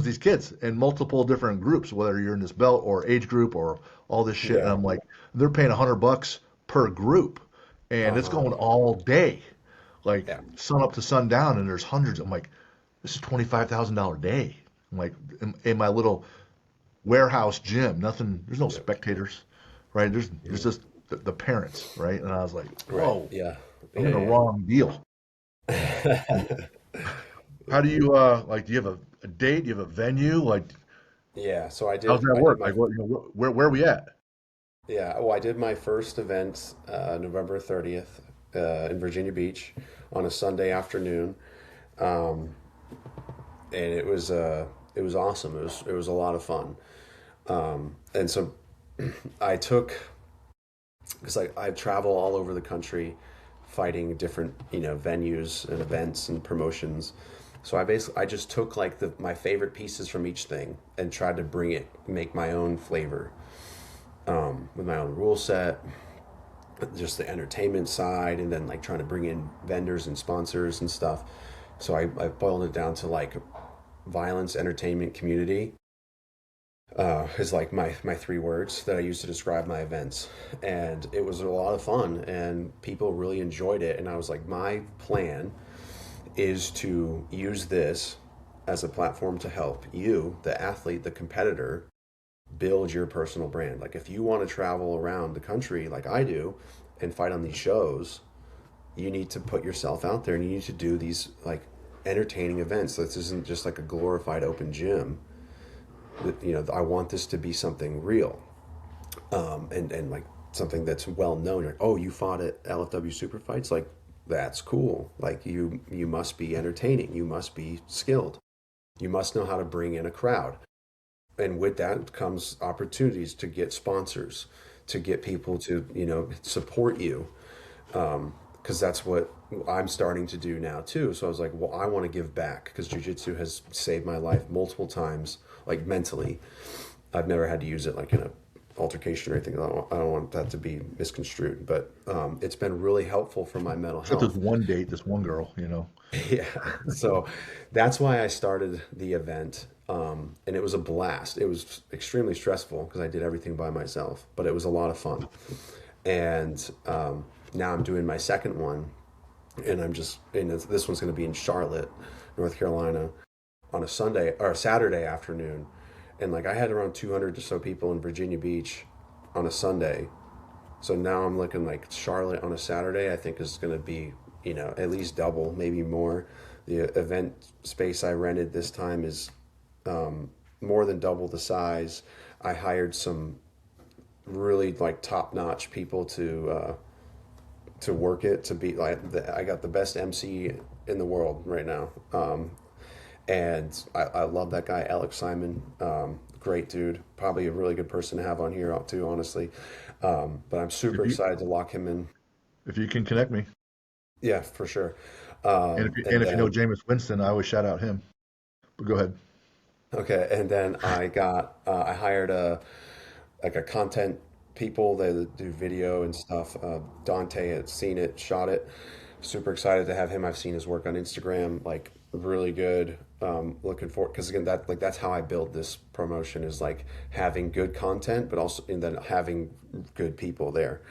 these kids in multiple different groups, whether you're in this belt or age group or all this shit. And Yeah. I'm like, they're paying $100 per group, and it's Uh-huh. going all day, like Yeah. sun up to sundown, and there's hundreds. I'm like, this is $25,000 day. I'm like, in my little warehouse gym, nothing. There's no Yep. spectators, right? There's Yeah. there's just the parents, right? And I was like, Right. whoa, Yeah. I'm in the Yeah. wrong deal. Yeah. How do you like? Do you have a date? Do you have a venue? Like, Yeah. So how's that I did work? my Like, where are we at? yeah. Oh, I did my first event November 30th in Virginia Beach on a Sunday afternoon, um, and it was awesome. It was a lot of fun. And so I took because I travel all over the country fighting different venues and events and promotions. So I just took like my favorite pieces from each thing and tried to make my own flavor, with my own rule set, just the entertainment side, and then like trying to bring in vendors and sponsors and stuff. So I boiled it down to like violence, entertainment, community, is like my three words that I use to describe my events. And it was a lot of fun and people really enjoyed it. And I was like, my plan is to use this as a platform to help you, the athlete, the competitor, build your personal brand. Like if you want to travel around the country like I do and fight on these shows, you need to put yourself out there and you need to do these like entertaining events. This isn't just like a glorified open gym. I want this to be something real, and like something that's well known. Like, oh, you fought at LFW Super Fights, like that's cool. Like you must be entertaining. You must be skilled. You must know how to bring in a crowd, and with that comes opportunities to get sponsors, to get people to support you, because that's what I'm starting to do now too. So I was like, well, I want to give back because jiu-jitsu has saved my life multiple times, like mentally. I've never had to use it like in a altercation or anything. I don't want that to be misconstrued, but it's been really helpful for my mental Except this health. one date, this one girl, Yeah, so that's why I started the event, and it was a blast. It was extremely stressful because I did everything by myself, but it was a lot of fun. And now I'm doing my second one, and this one's going to be in Charlotte, North Carolina, on a Sunday or a Saturday afternoon, and like I had around 200 or so people in Virginia Beach on a Sunday. So now I'm looking like Charlotte on a Saturday, I think is going to be, at least double, maybe more. The event space I rented this time is more than double the size. I hired some really like top notch people to work it, to be like I got the best MC in the world right now. And I love that guy, Alex Simon. Great dude. Probably a really good person to have on here too, honestly. But I'm super if you excited to lock him in. if you can connect me, Yeah, for sure. and And if you know then, Jameis Winston, I always shout out him. But go ahead. okay, and then I hired a content people that do video and stuff. Dante had seen it, shot it. Super excited to have him. I've seen his work on Instagram, like really good. Looking forward because again, that's how I build this promotion is like having good content, but also and then having good people there,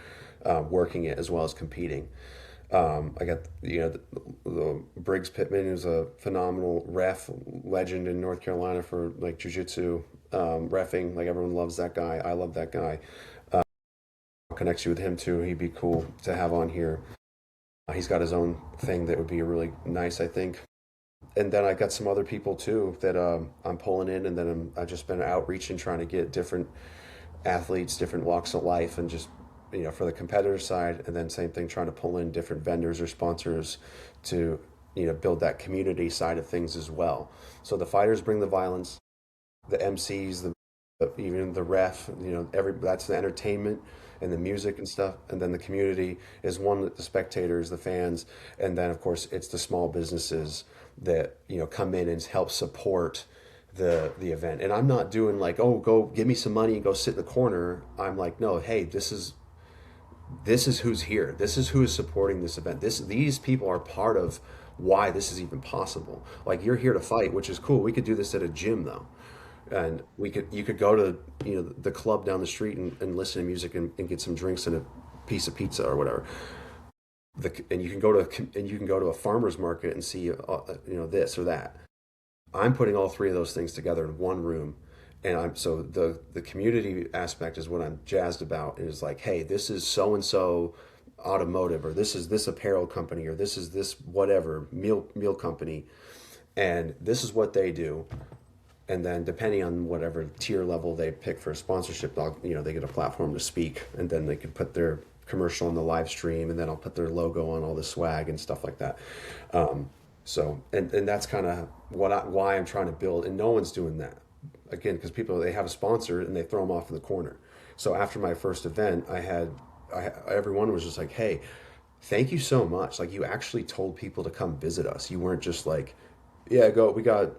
working it as well as competing. I got the Briggs Pittman, who's a phenomenal ref legend in North Carolina for like jiu-jitsu, refing. Like everyone loves that guy. I love that guy. Connects you with him too. He'd be cool to have on here. He's got his own thing that would be really nice, I think. And then I got some other people too that I'm pulling in, and then I've just been outreaching, trying to get different athletes, different walks of life, and just for the competitor side, and then same thing, trying to pull in different vendors or sponsors to build that community side of things as well. So the fighters bring the violence, the MCs, even the ref, every that's the entertainment and the music and stuff, and then the community is one with the spectators, the fans, and then of course it's the small businesses that come in and help support the event. And I'm not doing like, oh, go give me some money and go sit in the corner. I'm like, no, hey, this is who's here. This is who is supporting this event. These people are part of why this is even possible. Like you're here to fight, which is cool. We could do this at a gym though, and you could go to the club down the street and listen to music and get some drinks and a piece of pizza or whatever. And you can go to a farmer's market and see this or that. I'm putting all three of those things together in one room, and I'm so the community aspect is what I'm jazzed about. Is like, hey, this is so and so automotive, or this is this apparel company, or this is this whatever meal company, and this is what they do. And then depending on whatever tier level they pick for a sponsorship, they get a platform to speak, and then they can put their commercial on the live stream, and then I'll put their logo on all the swag and stuff like that. Um, and that's kind of why I'm trying to build, and no one's doing that again because people they have a sponsor and they throw them off in the corner. So after my first event, everyone was just like, "Hey, thank you so much. Like you actually told people to come visit us. You weren't just like, yeah, go. We got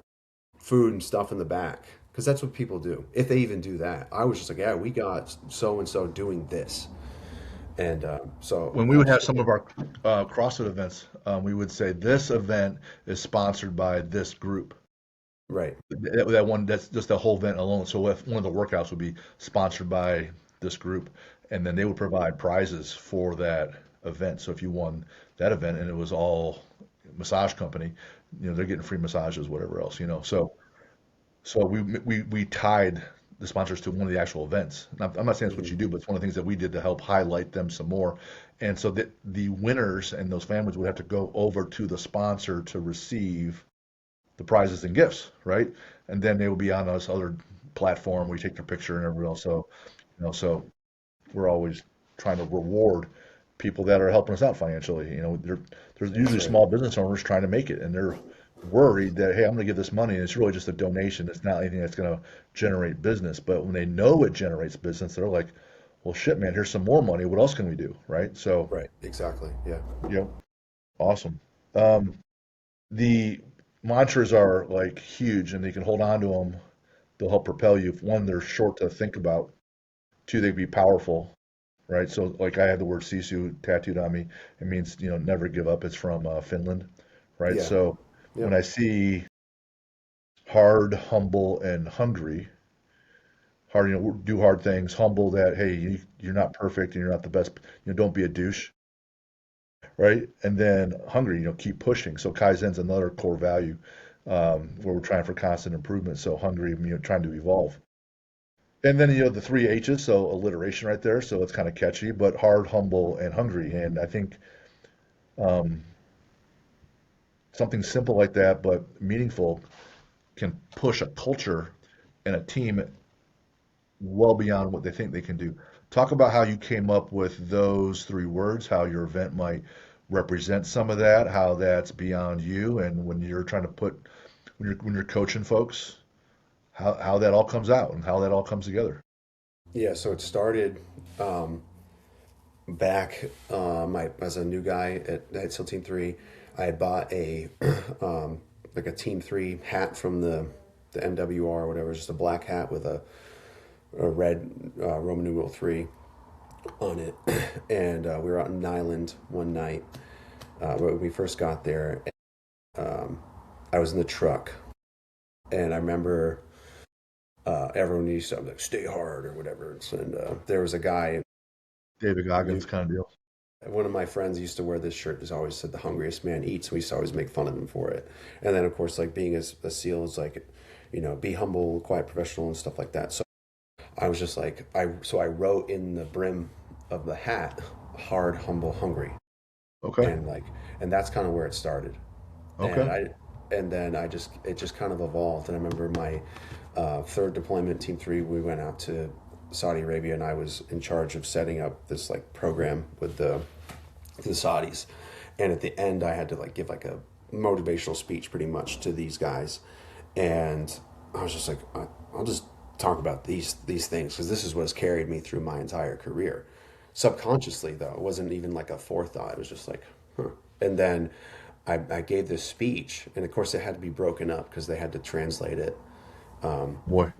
food and stuff in the back." Because that's what people do, if they even do that. I was just like, yeah, we got so and so doing this, and so When we I would just have some of our CrossFit events, we would say this event is sponsored by this group. right, That one, that's just the whole event alone. So if one of the workouts would be sponsored by this group, and then they would provide prizes for that event. So if you won that event and it was all massage company, they're getting free massages, whatever else. So we tied the sponsors to one of the actual events. Now, I'm not saying it's what hmm you do, but it's one of the things that we did to help highlight them some more. And so that the winners and those families would have to go over to the sponsor to receive the prizes and gifts, right? And then they will be on this other platform. We take their picture and everything else. So we're always trying to reward people that are helping us out financially. There's that's usually right, small business owners trying to make it, and they're worried that, hey, I'm going to give this money, and it's really just a donation. It's not anything that's going to generate business. But when they know it generates business, they're like, well, shit, man, here's some more money. What else can we do, right? So, right, exactly, yeah, you know, awesome. Um, the mantras are like huge, and you can hold on to them. They'll help propel you. One, they're short to think about. Two, they can be powerful, right? So, like, I have the word sisu tattooed on me. It means, never give up. It's from Finland, right? yeah, So, when yep, I see hard, humble, and hungry, hard, do hard things, humble that, hey, you're not perfect and you're not the best, don't be a douche, right? And then hungry, keep pushing. So, Kaizen's another core value where we're trying for constant improvement. So, hungry, trying to evolve. And then, the three H's, so alliteration right there. So it's kind of catchy, but hard, humble, and hungry. And I think um, something simple like that, but meaningful, can push a culture and a team well beyond what they think they can do. Talk about how you came up with those three words, how your event might represent some of that, how that's beyond you, and when you're trying to when you're coaching folks, how that all comes out and how that all comes together. yeah. So it started um, back my as a new guy at SEAL Team Three. I had bought a like a Team Three hat from the MWR or whatever, just a black hat with a red Roman numeral three on it, and we were out in Nyland one night when we first got there. I was in the truck, and I remember everyone used to like stay hard or whatever. And there was a guy, David new, Goggins kind of deal. one of my friends used to wear this shirt. That always said the hungriest man eats. So we used to always make fun of him for it. And then of course, like being a SEAL is like, be humble, quiet, professional, and stuff like that. So I was just like, I wrote in the brim of the hat, hard, humble, hungry, Okay. and like, and that's kind of where it started. Okay. And then it just kind of evolved. And I remember my third deployment, Team Three, we went out to Saudi Arabia, and I was in charge of setting up this like program with the Saudis. And at the end, I had to like give like a motivational speech, pretty much, to these guys. And I was just like, I'll just talk about these things because this is what's carried me through my entire career. Subconsciously, though, it wasn't even like a forethought. It was just like, huh. And then I gave this speech, and of course, it had to be broken up because they had to translate it, Boy.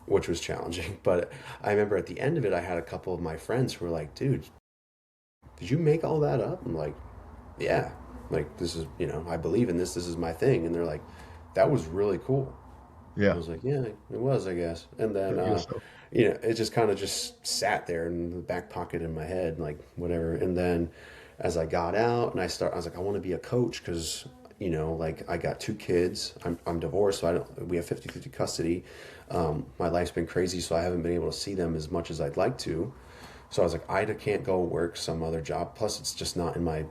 which was challenging. But I remember at the end of it, I had a couple of my friends who were like, "Dude, did you make all that up?" I'm like, "Yeah, like this is, I believe in this. This is my thing." And they're like, "That was really cool." I Yeah. was like, "Yeah, it was, I guess." And then, I guess so. it just kind of just sat there in the back pocket in my head, like whatever. And then as I got out and I was like, I want to be a coach because, like I got two kids. I'm divorced, so we have 50-50 custody. My life's been crazy, so I haven't been able to see them as much as I'd like to. So I was like, I can't go work some other job. Plus, it's just not in my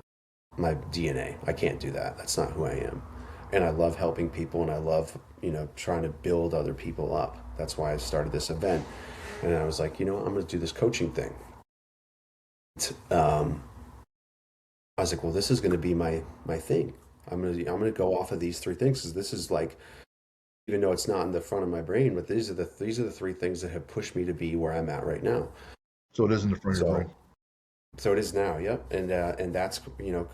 DNA. I can't do that. That's not who I am. And I love helping people, and I love, trying to build other people up. That's why I started this event. And I was like, I'm going to do this coaching thing. Um, I was like, well, this is going to be my thing. I'm gonna go off of these three things because this is like, even though it's not in the front of my brain, but these are the three things that have pushed me to be where I'm at right now. So it is in the front of your So brain. so it is now, yep, and that's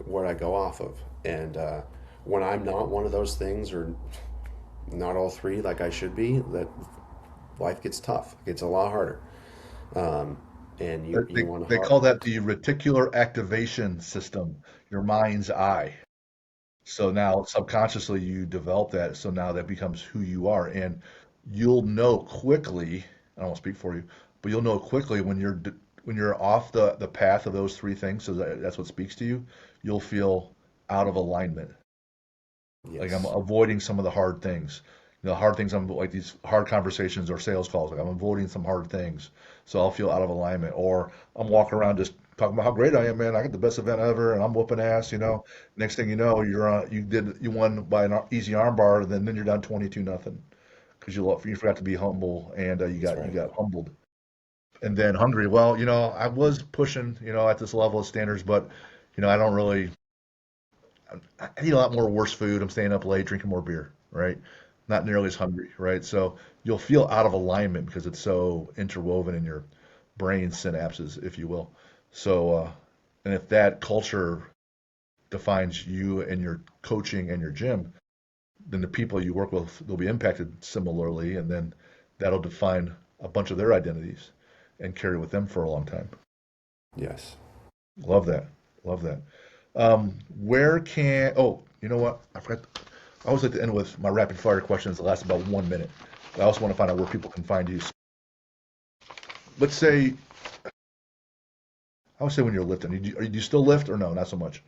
what I go off of. And when I'm not one of those things or not all three like I should be, that life gets tough. It gets a lot harder. Um, and you They, want to they heart. call that the reticular activation system, your mind's eye. So now subconsciously you develop that. So now that becomes who you are. And you'll know quickly, I don't want to speak for you, but you'll know quickly when you're off the path of those three things, so that's what speaks to you, you'll feel out of alignment. Like I'm Yes, avoiding some of the hard things. The hard things, I'm like these hard conversations or sales calls. Like I'm avoiding some hard things, so I'll feel out of alignment. Or I'm walking around just talking about how great I am, man. I got the best event ever, and I'm whooping ass. Next thing you know, you won by an easy arm bar, and then you're down 22-0 because you forgot to be humble, and that's you right. got humbled. And then hungry. Well, I was pushing, at this level of standards, but I don't really. I eat a lot more worse food. I'm staying up late, drinking more beer, right? Not nearly as hungry, right? So you'll feel out of alignment because it's so interwoven in your brain synapses, if you will. So, and if that culture defines you and your coaching and your gym, then the people you work with will be impacted similarly, and then that'll define a bunch of their identities and carry with them for a long time. Yes. Love that. Love that. Oh, you know what? I forgot. I always like to end with my rapid fire questions that last about 1 minute. I also want to find out where people can find you. Let's say, I would say when you're lifting, do you still lift or no? Not so much.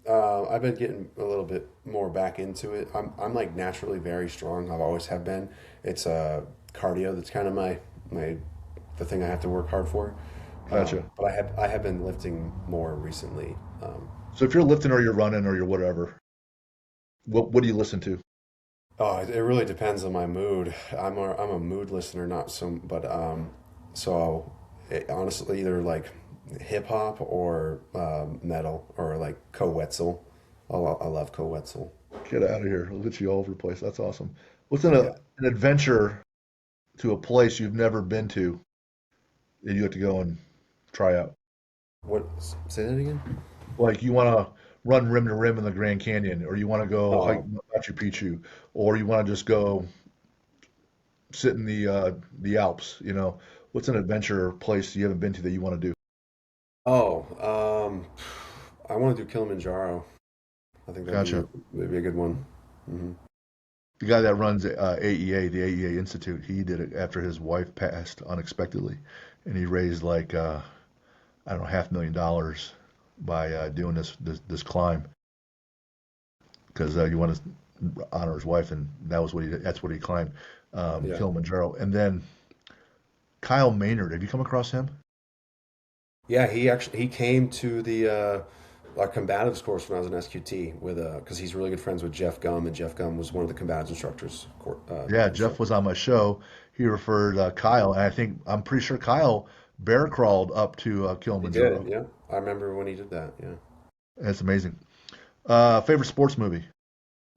I've been getting a little bit more back into it. I'm like naturally very strong. I've always have been. It's cardio that's kind of my the thing I have to work hard for. Gotcha. But I have been lifting more recently. So if you're lifting or you're running or you're whatever, what do you listen to? Oh, it really depends on my mood. I'm a mood listener, not so, but so honestly, either like hip hop or metal or like Wetzel. I love Wetzel. Get out of here. I'll get you all over the place. That's awesome. What's Yeah. an adventure to a place you've never been to that you have to go and try out? What? Say that again? Like you want to run rim to rim in the Grand Canyon, or you want to go hike Oh, Machu Picchu, or you want to just go sit in the Alps. What's an adventure place you haven't been to that you want to do? oh, I want to do Kilimanjaro. I think Gotcha. that'd be a good one. Hmm. The guy that runs AEA, the AEA Institute, he did it after his wife passed unexpectedly, and he raised like I don't know $500,000 by doing this climb because you want to honor his wife, and that's what he climbed, Yeah, Kilimanjaro. And then Kyle Maynard, have you come across him? yeah. He came to the our combatives course when I was in SQT with because he's really good friends with Jeff Gum, and Jeff Gum was one of the combatives Yeah, Jeff was instructors. on my show. He referred Kyle, and I'm pretty sure Kyle bear crawled up to He did, Kilimanjaro. yeah. I remember when he did that, That's amazing. Favorite sports movie?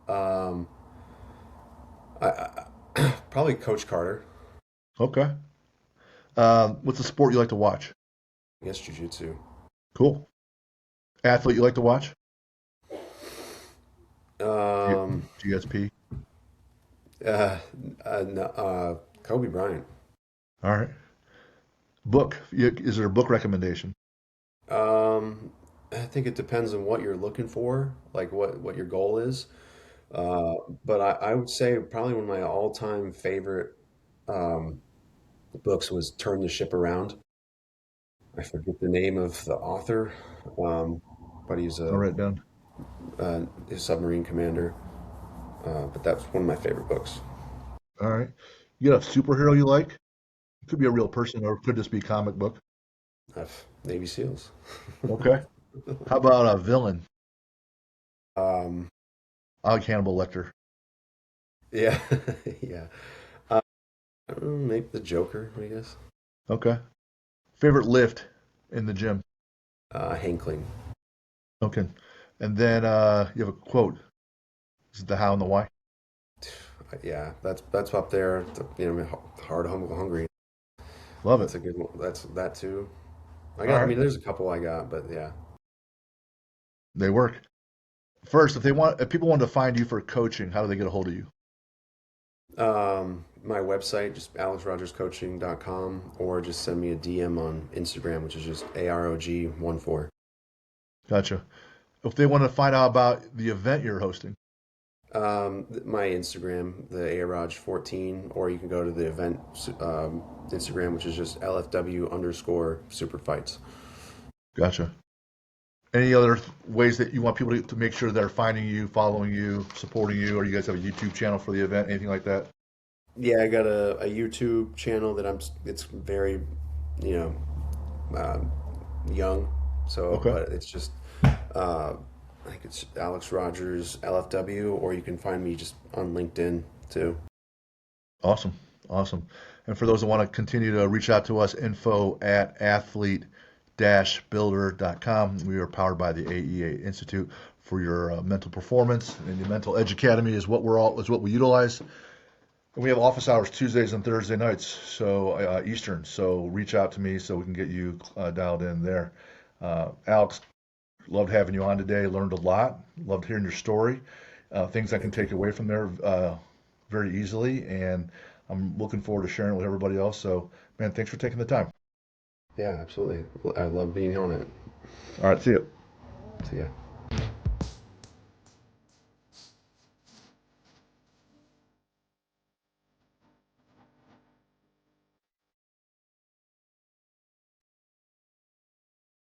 yeah. Probably Coach Carter. Okay. What's a sport you like to watch? I guess Jiu-Jitsu. Cool. Athlete you like to watch? G- Um, GSP. uh, no, Kobe Bryant. All right. Book. Is there a book recommendation? I think it depends on what you're looking for, like what your goal is. Uh, but I would say probably one of my all-time favorite um, books was Turn the Ship Around. I forget the name of the author, um, but he's I'll write it down. a submarine commander. But that's one of my favorite books. All right. You got a superhero you like? It could be a real person or it could just be a comic book. Navy SEALs. Okay. How about a villain? um, I like Hannibal Lecter. yeah, yeah. I don't know, maybe the Joker, I guess. Okay. Favorite lift? in the gym? Hankling. Okay. And then you have a quote. Is it the how and the why? Yeah, that's up there. You know, hard, humble, hungry. Love it. That's a good one. That's that too. I All got. I right. mean, there's a couple I got, but yeah. They work. First, if people want to find you for coaching, how do they get a hold of you? My website, just alexrogerscoaching.com, or just send me a DM on Instagram, which is just AROG14. Gotcha. If they want to find out about the event you're hosting, My Instagram, the AROG14, or you can go to the event Instagram, which is just LFW underscore super fights. gotcha. Any other ways that you want people to make sure they're finding you, following you, supporting you, or you guys have a YouTube channel for the event, anything like that? Yeah, I got a YouTube channel that it's very, you know, um, young. So, Okay. but it's just, I think it's Alex Rogers LFW, or you can find me just on LinkedIn too. Awesome. Awesome. And for those that want to continue to reach out to us, info at athlete-builder.com. We are powered by the AEA Institute for your mental performance, and the Mental Edge Academy is what we utilize. And we have office hours Tuesdays and Thursday nights, so Eastern. So reach out to me so we can get you dialed in there. Alex, loved having you on today. Learned a lot. Loved hearing your story. Things I can Thank you. take away from there very easily, and I'm looking forward to sharing it with everybody else. So, man, thanks for taking the time. Yeah, absolutely. I love being on it. All right, see you. So yeah.